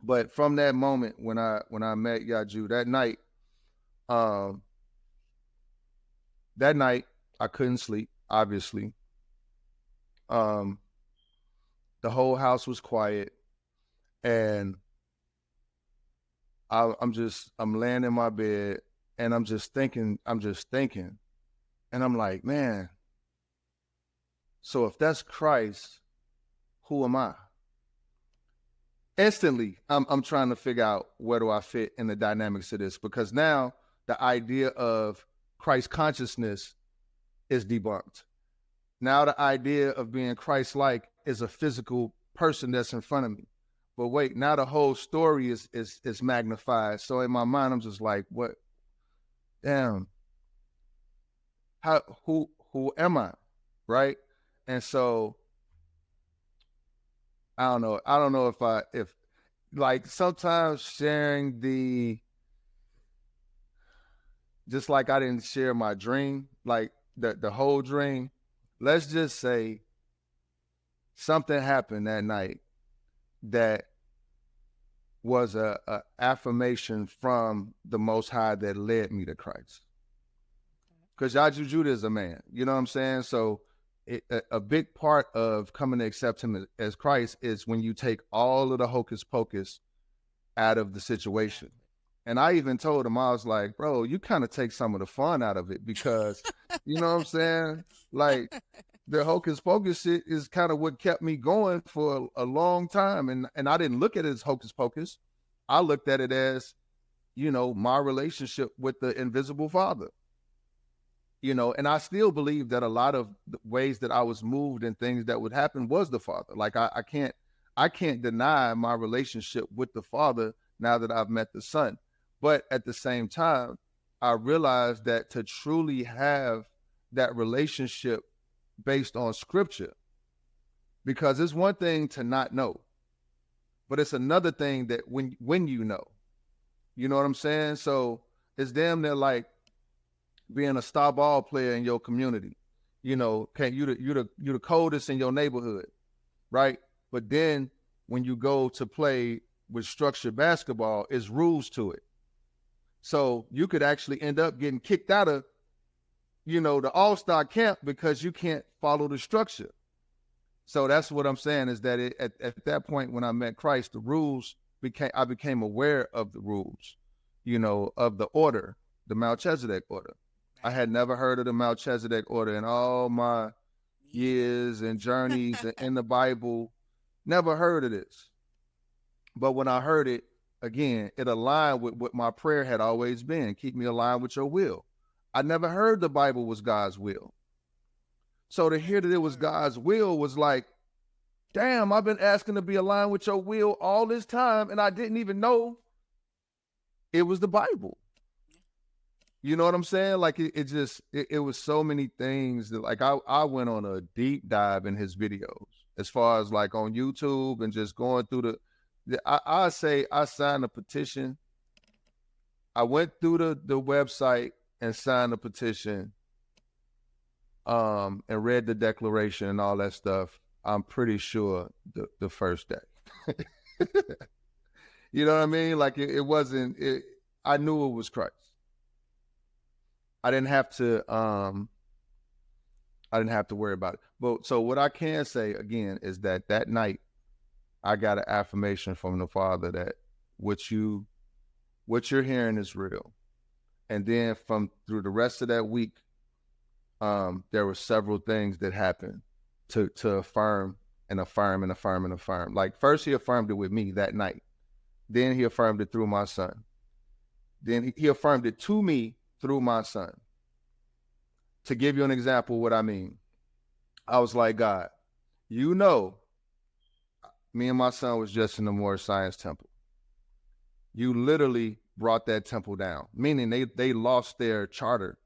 But from that moment when I met Yaju that night I couldn't sleep, obviously. The whole house was quiet, and I'm laying in my bed and I'm just thinking, and I'm like, man, so if that's Christ, who am I? Instantly, I'm trying to figure out where do I fit in the dynamics of this, because now the idea of Christ consciousness is debunked. Now the idea of being Christ-like is a physical person that's in front of me. But wait, now the whole story is magnified. So in my mind, I'm just like, what? Damn. Who am I? Right? And so I don't know. I don't know if like sometimes sharing just like I didn't share my dream, like the whole dream. Let's just say something happened that night that was a affirmation from the Most High that led me to Christ. Because Yaju Judah is a man, you know what I'm saying? So a big part of coming to accept him as Christ is when you take all of the hocus pocus out of the situation. And I even told him, I was like, bro, you kind of take some of the fun out of it, because, you know what I'm saying? Like, the hocus pocus shit is kind of what kept me going for a long time. And I didn't look at it as hocus pocus. I looked at it as, my relationship with the invisible Father. And I still believe that a lot of the ways that I was moved and things that would happen was the Father. Like I can't deny my relationship with the Father now that I've met the Son. But at the same time, I realized that to truly have that relationship based on Scripture, because it's one thing to not know, but it's another thing that when you know what I'm saying? So it's damn near like being a star ball player in your community. You know, you the coldest in your neighborhood, right? But then when you go to play with structured basketball, it's rules to it. So you could actually end up getting kicked out of, you know, the all-star camp because you can't follow the structure. So that's what I'm saying is that at that point when I met Christ, the rules I became aware of the rules, you know, of the order, the Melchizedek order. I had never heard of the Melchizedek order in all my years and journeys in the Bible. Never heard of this. But when I heard it, again, it aligned with what my prayer had always been. Keep me aligned with your will. I never heard the Bible was God's will. So to hear that it was God's will was like, damn, I've been asking to be aligned with your will all this time, and I didn't even know it was the Bible. You know what I'm saying? Like it was so many things that like I went on a deep dive in his videos as far as like on YouTube and just going through I say I signed a petition. I went through the website and signed a petition and read the declaration and all that stuff. I'm pretty sure the first day. You know what I mean? Like it wasn't I knew it was Christ. I didn't have to worry about it. But so what I can say again is that night I got an affirmation from the Father that what you're hearing is real. And then through the rest of that week, there were several things that happened to affirm and affirm and affirm and affirm. Like first he affirmed it with me that night. Then he affirmed it through my son. Then he affirmed it to me through my son. To give you an example of what I mean, I was like, God, you know, me and my son was just in the Moorish Science Temple. You literally brought that temple down, meaning they lost their charter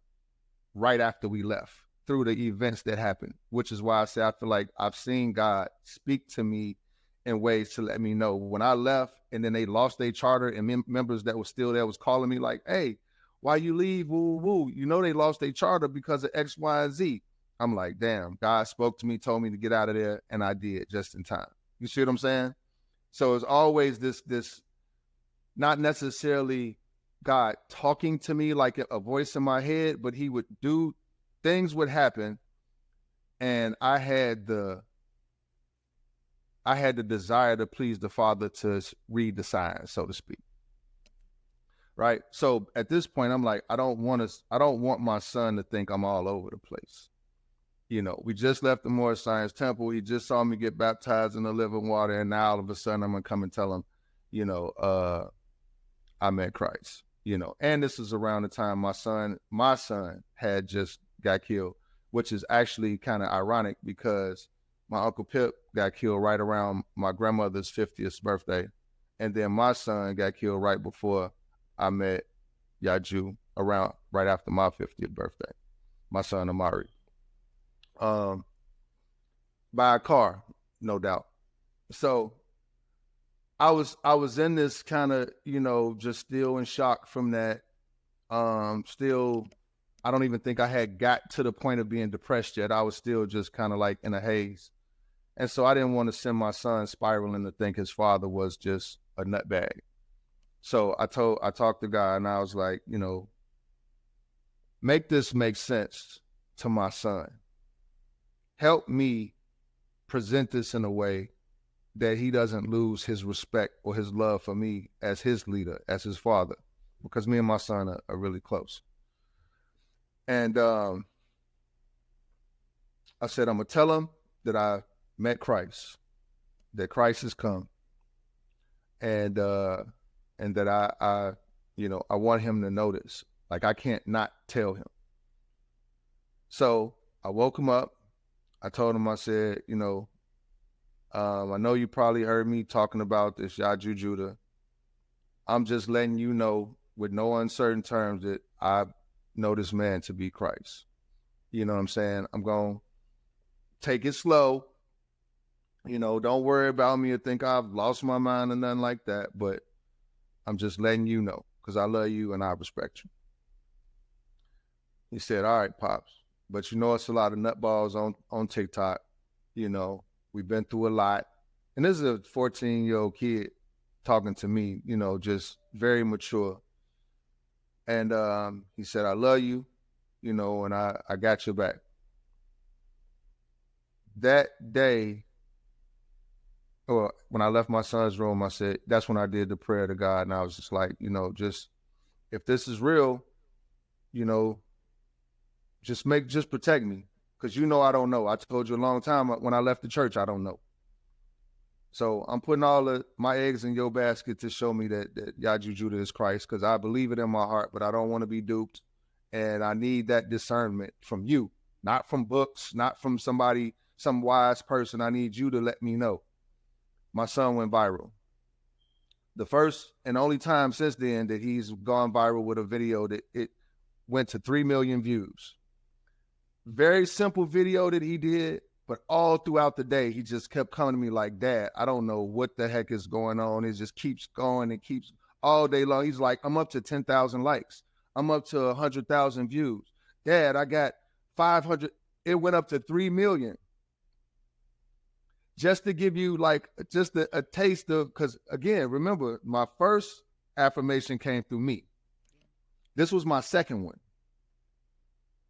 right after we left through the events that happened, which is why I say I feel like I've seen God speak to me in ways to let me know when I left and then they lost their charter and members that were still there was calling me like, hey, why you leave? Woo, woo. You know they lost their charter because of X, Y, and Z. I'm like, damn, God spoke to me, told me to get out of there, and I did just in time. You see what I'm saying? So it's always this not necessarily God talking to me like a voice in my head, but he would do, things would happen, and I had the desire to please the Father to read the signs, so to speak. Right. So at this point, I'm like, I don't want my son to think I'm all over the place. You know, we just left the Moorish Science Temple. He just saw me get baptized in the living water. And now all of a sudden I'm going to come and tell him, you know, I met Christ, you know, and this is around the time my son had just got killed, which is actually kind of ironic because my Uncle Pip got killed right around my grandmother's 50th birthday. And then my son got killed right before I met Yaju around right after my 50th birthday, my son Amari. By a car, no doubt. So I was in this kind of, you know, just still in shock from that. Still, I don't even think I had got to the point of being depressed yet. I was still just kind of like in a haze. And so I didn't want to send my son spiraling to think his father was just a nutbag. So I talked to God and I was like, you know, make this make sense to my son. Help me present this in a way that he doesn't lose his respect or his love for me as his leader, as his father, because me and my son are really close. And I said, I'm going to tell him that I met Christ, that Christ has come, and that I you know, I want him to know this. Like I can't not tell him. So I woke him up. I told him, I said, you know, I know you probably heard me talking about this Yaju Judah. I'm just letting you know with no uncertain terms that I know this man to be Christ. You know what I'm saying? I'm going to take it slow. You know, don't worry about me or think I've lost my mind or nothing like that. But I'm just letting you know because I love you and I respect you. He said, all right, Pops, but you know it's a lot of nutballs on TikTok. You know, we've been through a lot. And this is a 14-year-old kid talking to me, you know, just very mature. And he said, I love you, you know, and I got your back. That day, or when I left my son's room, I said, that's when I did the prayer to God. And I was just like, you know, just if this is real, you know, just protect me. Cause you know, I don't know. I told you a long time when I left the church, I don't know. So I'm putting all of my eggs in your basket to show me that Yaju Judah is Christ, because I believe it in my heart, but I don't want to be duped. And I need that discernment from you, not from books, not from somebody, some wise person. I need you to let me know. My son went viral. The first and only time since then that he's gone viral with a video that it went to 3 million views. Very simple video that he did, but all throughout the day, he just kept coming to me like, Dad, I don't know what the heck is going on. It just keeps going and keeps all day long. He's like, I'm up to 10,000 likes. I'm up to 100,000 views. Dad, I got 500. It went up to 3 million. Just to give you like just a taste of, because again, remember, my first affirmation came through me. This was my second one.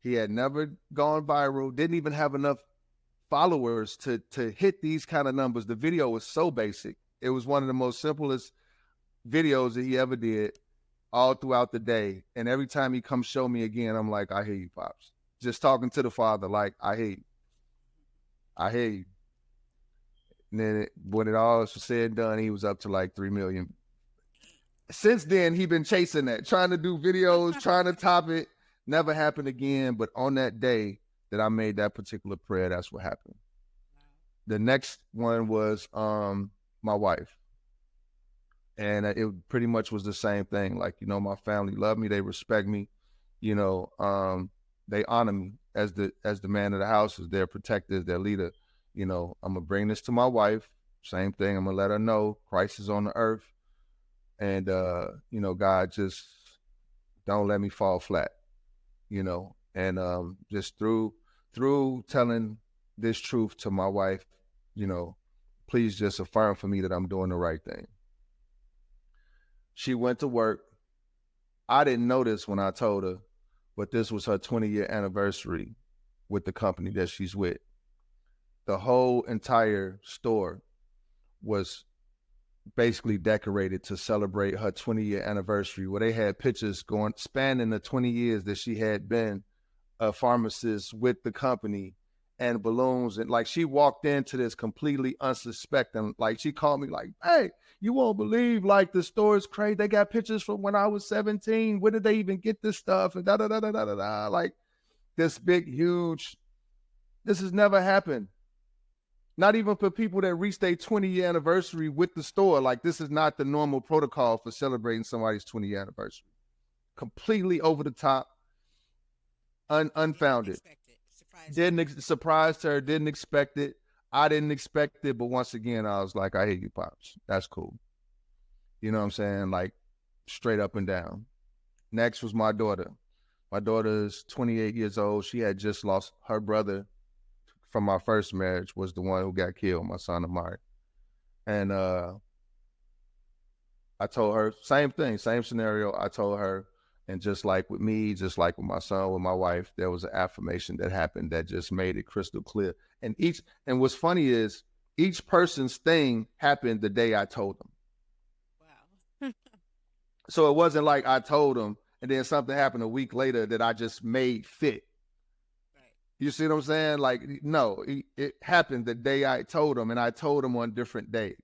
He had never gone viral, didn't even have enough followers to hit these kind of numbers. The video was so basic. It was one of the most simplest videos that he ever did all throughout the day. And every time he comes show me again, I'm like, I hear you, Pops. Just talking to the Father, like, I hear you. I hear you. And then when it all was said and done, he was up to like 3 million. Since then, he been chasing that, trying to do videos, trying to top it. Never happened again. But on that day that I made that particular prayer, that's what happened. The next one was my wife. And it pretty much was the same thing. Like, you know, my family love me. They respect me. You know, they honor me as the man of the house, as their protector, as their leader. You know, I'm going to bring this to my wife. Same thing. I'm going to let her know Christ is on the earth. And, you know, God, just don't let me fall flat, you know. And just through telling this truth to my wife, you know, please just affirm for me that I'm doing the right thing. She went to work. I didn't know this when I told her, but this was her 20-year anniversary with the company that she's with. The whole entire store was basically decorated to celebrate her 20-year anniversary, where they had pictures spanning the 20 years that she had been a pharmacist with the company, and balloons. And like, she walked into this completely unsuspecting. Like, she called me like, hey, you won't believe, like, the store is crazy. They got pictures from when I was 17. Where did they even get this stuff? And da-da-da-da-da-da. Like, this big, huge, this has never happened. Not even for people that reach their 20-year anniversary with the store. Like, this is not the normal protocol for celebrating somebody's 20-year anniversary. Completely over the top, unfounded. Surprised her, didn't expect it. I didn't expect it, but once again, I was like, I hear you, Pops. That's cool. You know what I'm saying? Like, straight up and down. Next was my daughter. My daughter is 28 years old. She had just lost her brother from my first marriage, was the one who got killed, my son Amari. And I told her, same thing, same scenario. I told her, and just like with me, just like with my son, with my wife, there was an affirmation that happened that just made it crystal clear. And what's funny is each person's thing happened the day I told them. Wow. So it wasn't like I told them and then something happened a week later that I just made fit. You see what I'm saying? Like, no, it happened the day I told them, and I told them on different days.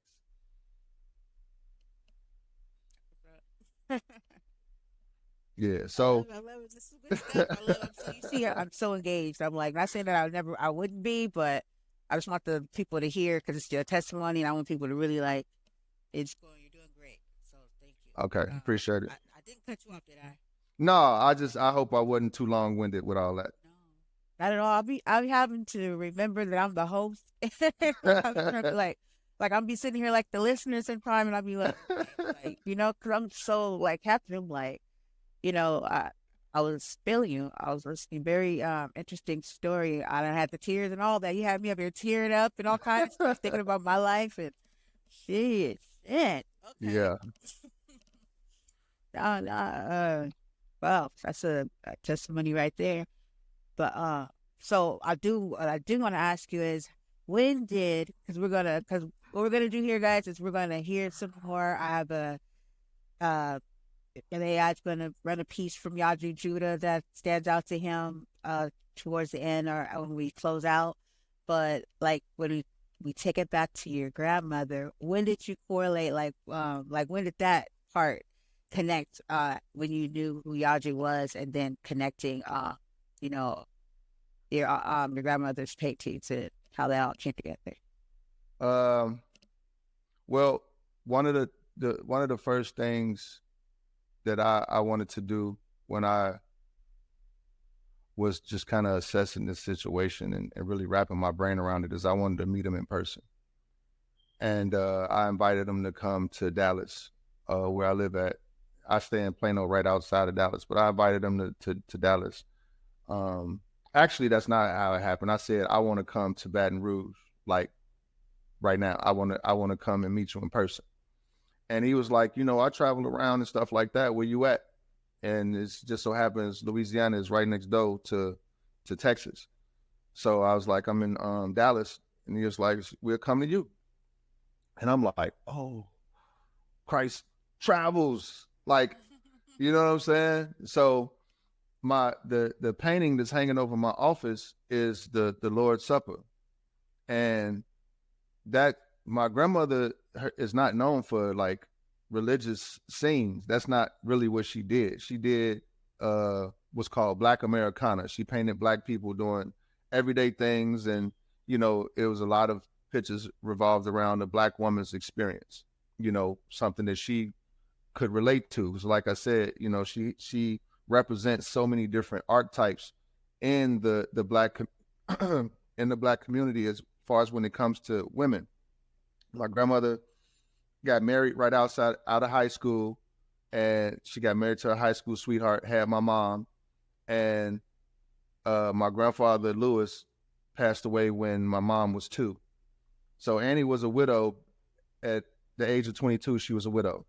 Yeah, so. I love it. This is good stuff. I love it. So you see, I'm so engaged. I'm like, not saying that I wouldn't be, but I just want the people to hear, because it's your testimony, and I want people to really like, you're doing great. So thank you. Okay, appreciate it. I didn't cut you off, did I? No, I hope I wasn't too long-winded with all that. Not at all. I'll be having to remember that I'm the host. like I'll be sitting here like the listeners in Prime, and I'll be like, you know, because I'm so like happy. I'm like, you know, I was feeling you. I was listening. Very interesting story. I done had the tears and all that. You had me up here tearing up and all kinds of stuff, thinking about my life and shit. Shit. Okay. Yeah. Well, that's a testimony right there. But so what I do want to ask you is, because what we're gonna do here, guys, is we're gonna hear some more. I have uh an AI is gonna run a piece from Yaju Judah that stands out to him towards the end or when we close out. But like when we take it back to your grandmother, when did you correlate like when did that part connect when you knew who Yaju was, and then connecting you know your grandmother's paintings and how that all came together? Um, well, one of the first things that I wanted to do when I was just kind of assessing this situation and really wrapping my brain around it is I wanted to meet him in person. And I invited him to come to Dallas, where I live at. I stay in Plano, right outside of Dallas, but I invited him to Dallas. Actually, that's not how it happened. I said I want to come to Baton Rouge, like right now. I want to come and meet you in person. And he was like, I travel around and stuff like that. Where you at? And it just so happens Louisiana is right next door to Texas. So I was like, I'm in Dallas, and he was like, we'll come to you. And I'm like, oh, Christ travels, like, you know what I'm saying? So the painting that's hanging over my office is the Lord's Supper, and that my grandmother is not known for like religious scenes. That's not really what she did. She did what's called Black Americana. She painted Black people doing everyday things, and it was a lot of pictures revolved around the Black woman's experience. Something that she could relate to. So like I said, she represents so many different archetypes in the Black in the Black community as far as when it comes to women. My grandmother got married right out of high school, and she got married to her high school sweetheart, had my mom, and my grandfather Lewis passed away when my mom was 2. So Annie was a widow at the age of 22. She was a widow.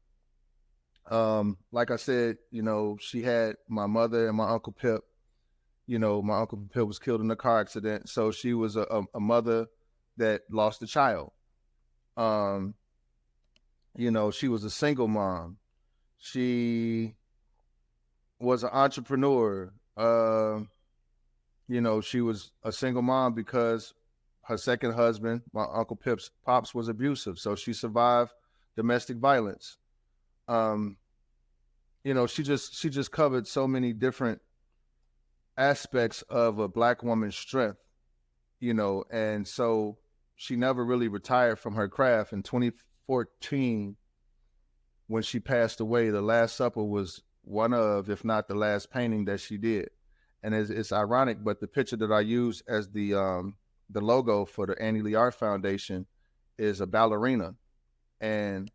Like I said, she had my mother and my Uncle Pip. My Uncle Pip was killed in a car accident. So she was a mother that lost a child. She was a single mom. She was an entrepreneur. She was a single mom because her second husband, my Uncle Pip's pops, was abusive. So she survived domestic violence. She just covered so many different aspects of a Black woman's strength, and so she never really retired from her craft. In 2014, when she passed away, the Last Supper was one of, if not the last painting that she did. And it's ironic, but the picture that I use as the logo for the Annie Lee Art Foundation is a ballerina. And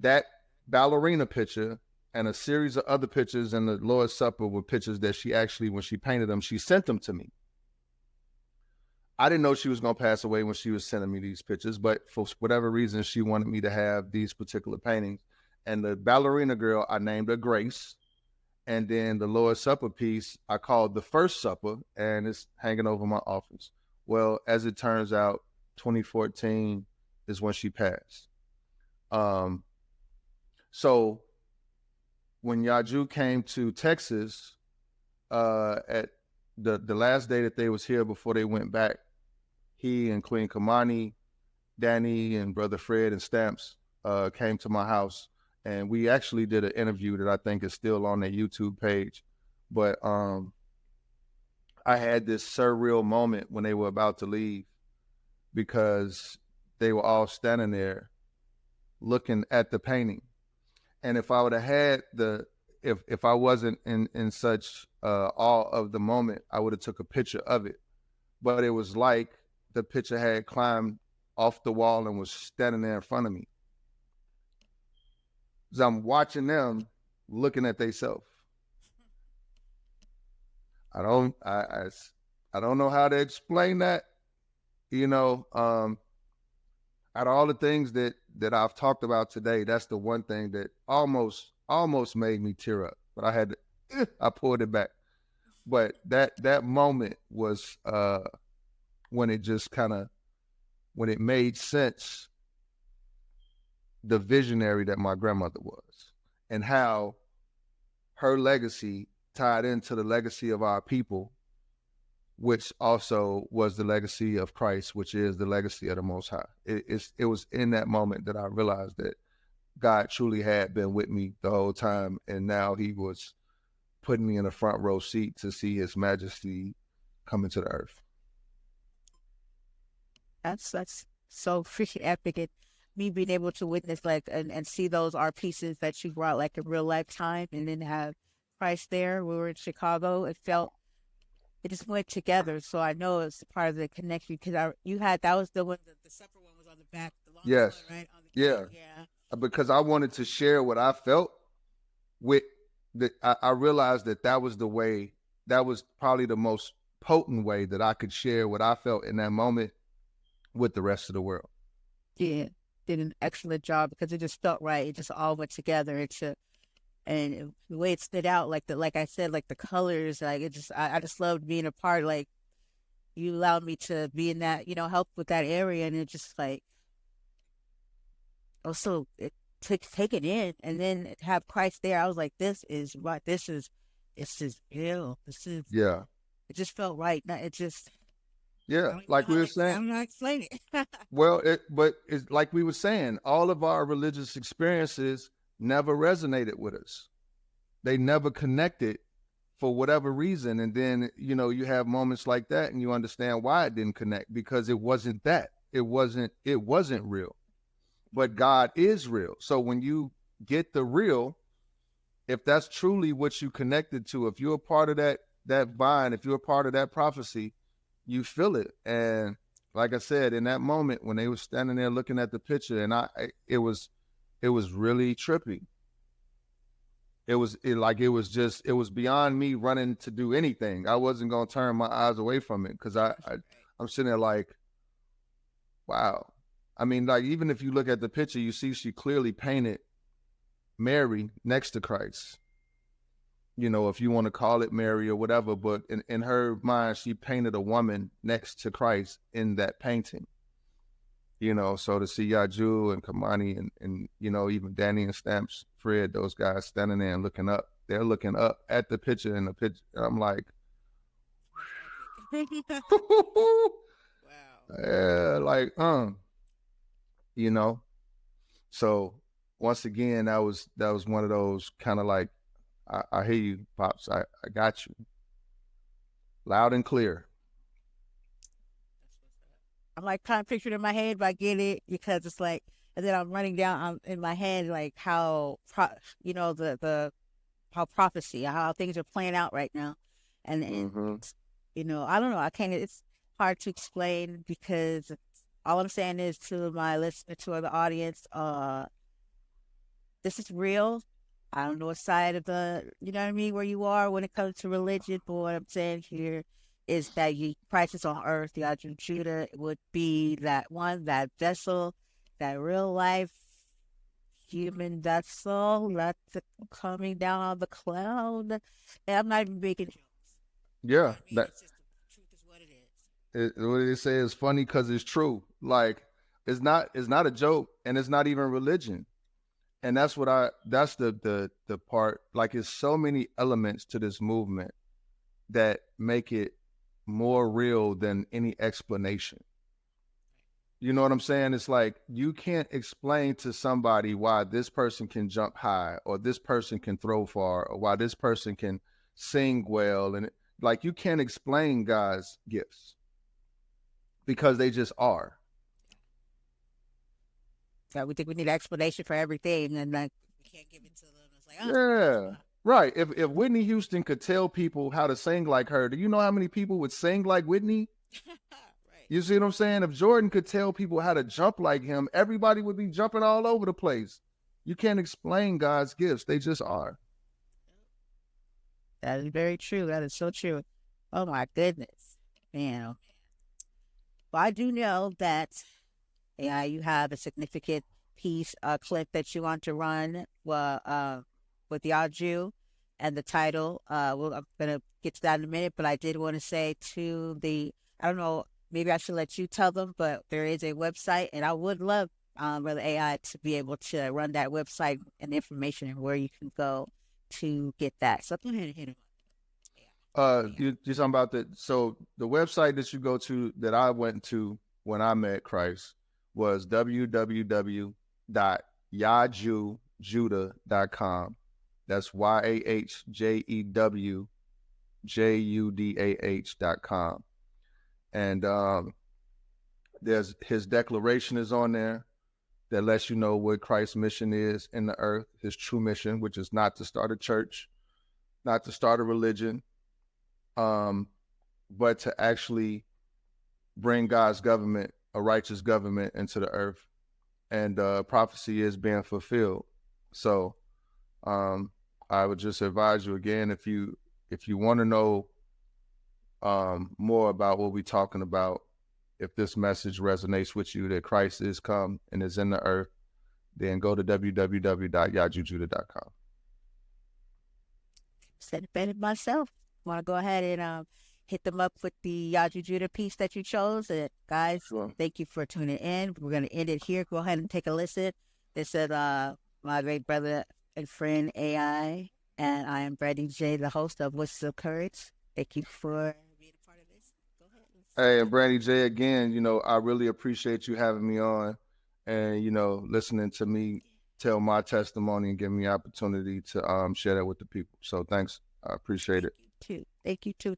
that ballerina picture and a series of other pictures in the Lord's Supper were pictures that she actually, when she painted them, she sent them to me. I didn't know she was going to pass away when she was sending me these pictures, but for whatever reason, she wanted me to have these particular paintings. And the ballerina girl, I named her Grace. And then the Lord's Supper piece, I called the First Supper, and it's hanging over my office. Well, as it turns out, 2014 is when she passed. So when Yaju came to Texas, at the last day that they was here before they went back, he and Queen Kamani, Danny, and Brother Fred and Stamps came to my house, and we actually did an interview that I think is still on their YouTube page. But I had this surreal moment when they were about to leave, because they were all standing there looking at the painting. And if I would have had if I wasn't in such awe of the moment, I would have took a picture of it. But it was like the picture had climbed off the wall and was standing there in front of me. So I'm watching them looking at themselves. I don't I don't know how to explain that. You know, out of all the things that I've talked about today, that's the one thing that almost made me tear up. But I had to, I pulled it back. But that moment was when it just kind of when it made sense, the visionary that my grandmother was, and how her legacy tied into the legacy of our people, which also was the legacy of Christ, which is the legacy of the Most High. It was in that moment that I realized that God truly had been with me the whole time, and now He was putting me in a front row seat to see His Majesty come into the earth. That's so freaking epic. And me being able to witness like and see those art pieces that you brought like in real lifetime, and then have Christ there. We were in Chicago. It just went together. So I know it's part of the connection because you had that was the one the separate one was on the back, the longest Yes. one, right? On the Yeah. yeah. Because I wanted to share what I felt with I realized that was the way, that was probably the most potent way that I could share what I felt in that moment with the rest of the world. Yeah, did an excellent job because it just felt right. It just all went together. The way it stood out, like I said, like the colors, like it just I just loved being a part. Like you allowed me to be in that, help with that area, and it just like also it took take it in, and then have Christ there. I was like, this is right. This is real. This is. Yeah. It just felt right. It just. Yeah, like we were I saying. don't know how to explain it. Well, but it's like we were saying, all of our religious experiences never resonated with us. They never connected for whatever reason. And then, you have moments like that and you understand why it didn't connect, because it wasn't that. It wasn't real. But God is real. So when you get the real, if that's truly what you connected to, if you're a part of that vine, if you're a part of that prophecy, you feel it. And like I said, in that moment when they were standing there looking at the picture, and it was really trippy. It was beyond me running to do anything. I wasn't going to turn my eyes away from it, because I'm sitting there like, wow. I mean, like, even if you look at the picture, you see she clearly painted Mary next to Christ. If you want to call it Mary or whatever, but in her mind, she painted a woman next to Christ in that painting. So to see Yaju and Kamani and even Danny and Stamps, Fred, those guys standing there and looking up, they're looking up at the picture, and the picture, I'm like, wow. Yeah, like, So once again, that was one of those kind of like, I hear you, Pops. I got you. Loud and clear. I'm like kind of picturing it in my head, but I get it because it's like, and then I'm running down in my head like how, the how prophecy, how things are playing out right now, and I don't know. I can't. It's hard to explain because all I'm saying is to my listener, to the audience, this is real. I don't know what side of you know what I mean, where you are when it comes to religion, but what I'm saying here is that Christ is on earth. The Adrian Judah would be that one, that vessel, that real life human vessel that's coming down on the cloud. And I'm not even making jokes. Yeah, it's just the truth is what it is. What they say is funny because it's true. Like, it's not a joke, and it's not even religion. And that's the part, like, it's so many elements to this movement that make it more real than any explanation. You know what I'm saying? It's like, you can't explain to somebody why this person can jump high, or this person can throw far, or why this person can sing well. And like, you can't explain God's gifts because they just are. Yeah, we think we need an explanation for everything, and like we can't give it to them. It's like, yeah, right. If Whitney Houston could tell people how to sing like her, do you know how many people would sing like Whitney? Right. You see what I'm saying? If Jordan could tell people how to jump like him, everybody would be jumping all over the place. You can't explain God's gifts; they just are. That is very true. That is so true. Oh my goodness. Man. Well, I do know that you have a significant piece, clip that you want to run with Yaju and the title. I'm going to get to that in a minute, but I did want to say I don't know, maybe I should let you tell them, but there is a website, and I would love Brother AI to be able to run that website and information and where you can go to get that. So go ahead and hit it. You're talking about so the website that you go to that I went to when I met Christ was www.yahjudah.com. That's YAHJEWJUDAH.com. And there's his declaration is on there that lets you know what Christ's mission is in the earth, his true mission, which is not to start a church, not to start a religion, but to actually bring God's government, a righteous government, into the earth. And prophecy is being fulfilled. So I would just advise you again, if you want to know more about what we're talking about, if this message resonates with you, that Christ is come and is in the earth, then go to www.yahjudah.com. Said it better myself. Want to go ahead and hit them up with the Yaju Judah piece that you chose. And guys, Sure. Thank you for tuning in. We're going to end it here. Go ahead and take a listen. This is my great brother and friend AI, and I am Brandy J, the host of What's Up Courage. Thank you for being a part of this. Go ahead. Hey, and Brandy J, again, I really appreciate you having me on and, listening to me tell my testimony and give me the opportunity to share that with the people. So thanks. I appreciate it. Thank you too.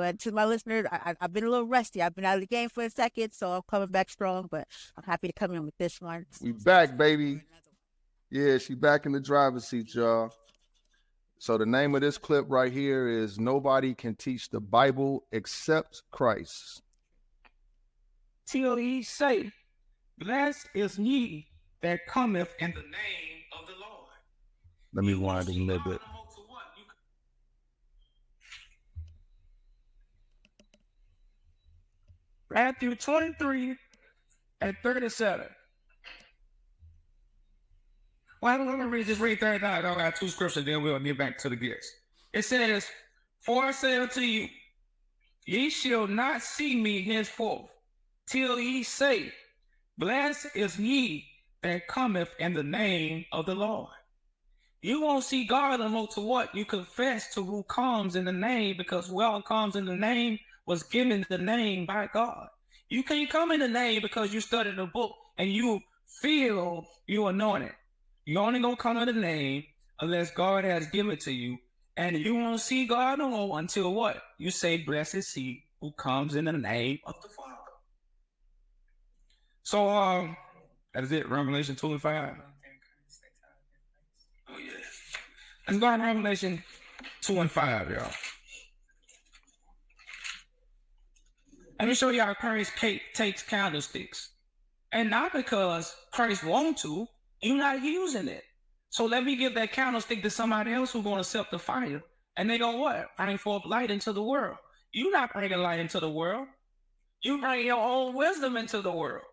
And to my listeners, I've been a little rusty. I've been out of the game for a second, so I'm coming back strong, but I'm happy to come in with this one. We back, baby. Yeah, she back in the driver's seat, y'all. So the name of this clip right here is Nobody Can Teach the Bible Except Christ. Till he say, blessed is ye that cometh in the name of the Lord. Let me wind it a little bit. Matthew 23 and 37. Well, let me read 39. I got two scriptures, then we'll get back to the gifts. It says, for I say unto you, ye shall not see me henceforth, till ye say, blessed is ye that cometh in the name of the Lord. You won't see God until to what you confess to who comes in the name, because whoever comes in the name was given the name by God. You can't come in the name because you studied a book and you feel you anointed. You only gonna come in the name unless God has given it to you, and you won't see God no more until what? You say, blessed is he who comes in the name of the Father. So that is it, Revelation 2 and 5. Oh yeah. Let's go to Revelation 2 and 5, y'all. Let me show you how Christ takes candlesticks. And not because Christ wants to, you're not using it. So let me give that candlestick to somebody else who's going to accept the fire. And they go, what? Bring forth light into the world. You're not bringing light into the world. You bring your own wisdom into the world.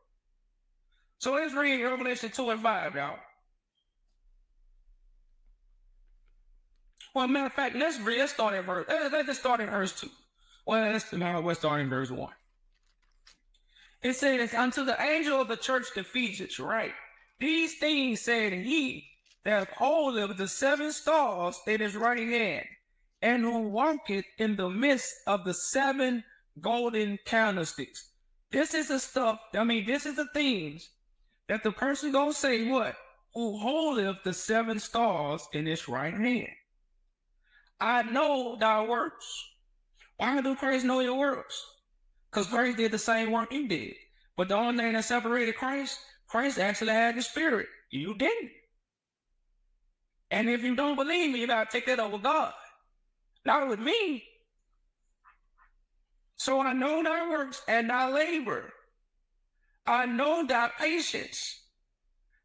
So let's read Revelation 2 and 5, y'all. Well, matter of fact, let's start at let's start at verse 2. Well, let's start in verse 1. It says, unto the angel of the church of Ephesus, right? These things said he that holdeth the 7 stars in his right hand, and who walketh in the midst of the 7 golden candlesticks. This is the stuff, this is the things that the person gonna say, what? Who holdeth the 7 stars in his right hand. I know thy works. Why do Christ know your works? Because Christ did the same work you did. But the only thing that separated Christ actually had the Spirit. You didn't. And if you don't believe me, you gotta take that over God. Not with me. So I know thy works and thy labor. I know thy patience.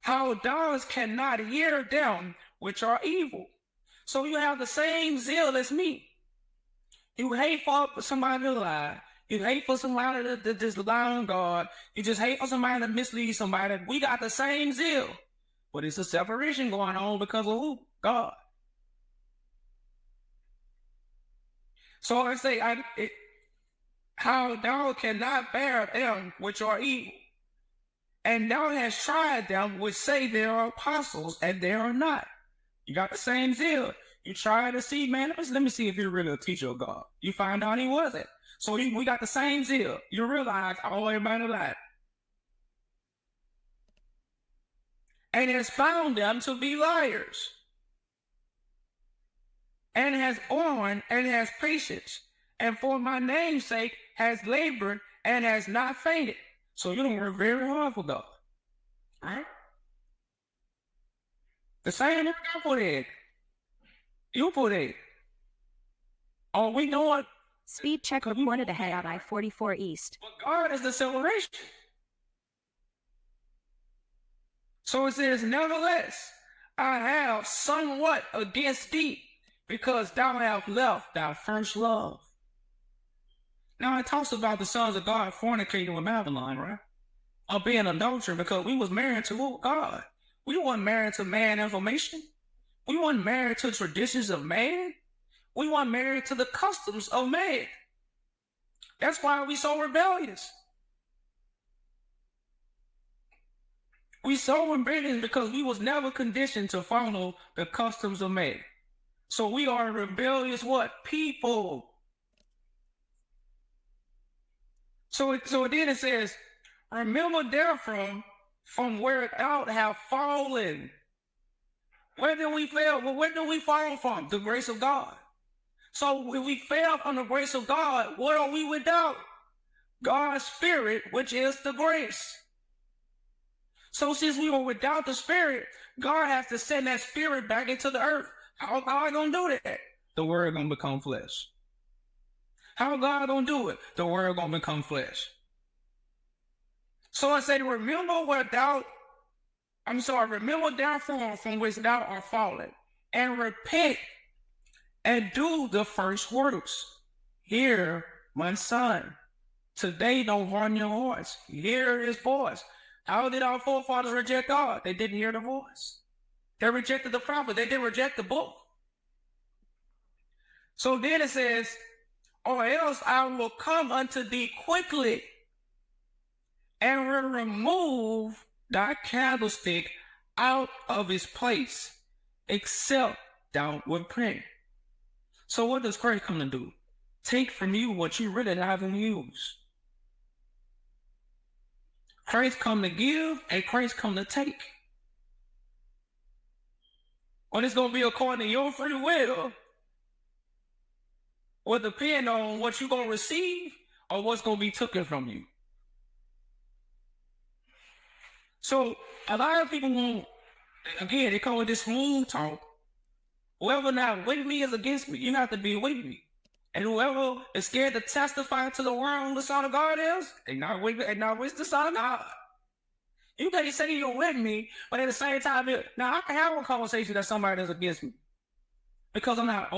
How thou cannot hear them which are evil. So you have the same zeal as me. You hate for somebody to lie. You hate for somebody to just lie on God. You just hate for somebody to mislead somebody. We got the same zeal. But it's a separation going on because of who? God. So I say, how thou cannot bear them which are evil. And thou hast tried them which say they are apostles, and they are not. You got the same zeal. You try to see, man, let me see if you're really a teacher of God. You find out he wasn't. So we got the same zeal. You realize, oh, everybody lied. And has found them to be liars. And has borne and has patience. And for my name's sake has labored and has not fainted. So you don't work very hard for God. All right? The same work I put in. You put in. Oh, we know it. Speed check reported ahead on I-44 East. But God is the separation. So it says, nevertheless, I have somewhat against thee, because thou hast left thy first love. Now it talks about the sons of God fornicating with Babylon, right? Or being adultery, because we was married to God. We weren't married to man information. We weren't married to traditions of man. We weren't married to the customs of man. That's why we so rebellious. We so rebellious because we was never conditioned to follow the customs of man. So we are rebellious what? People. So then it says, remember therefore from where thou have fallen. Where did we fail? Well, where did we fall from? The grace of God. So if we fail from the grace of God, what are we without? God's spirit, which is the grace. So since we were without the spirit, God has to send that spirit back into the earth. How God gonna do that? The word gonna become flesh. How God gonna do it? The word gonna become flesh. So I say, remember therefore from which thou art fallen, and repent, and do the first works. Hear, my son, today don't harden your hearts. Hear his voice. How did our forefathers reject God? They didn't hear the voice. They rejected the prophet. They didn't reject the book. So then it says, or else I will come unto thee quickly, and will remove thy candlestick out of his place, except thou repent. So what does Christ come to do? Take from you what you really haven't used. Christ come to give, and Christ come to take. Well, it's going to be according to your free will. Will depend on what you're going to receive or what's going to be taken from you. So a lot of people won't, again, they call it this smooth talk. Whoever not with me is against me. You have to be with me. And whoever is scared to testify to the world who the Son of God is, they not with me, and not with the Son of God. You can say you're with me, but at the same time, now I can have a conversation that somebody is against me. Because I'm not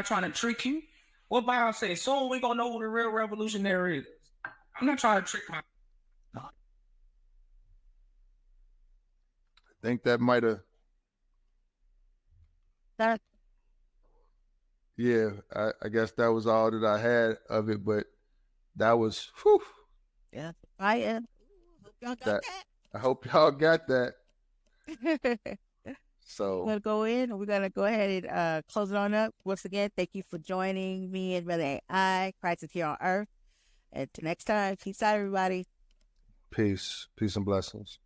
trying to trick you. What Bible says, soon we gonna know who the real revolutionary is. I'm not trying to trick my. I think that might have. That Yeah, I guess that was all that I had of it, but that was, whew, yeah, I am. Y'all got I hope y'all got that. that. So We're gonna go in and we're gonna go ahead and close it on up. Once again, thank you for joining me and Brother AI. Christ is here on earth. Until next time, peace out, everybody. peace and blessings.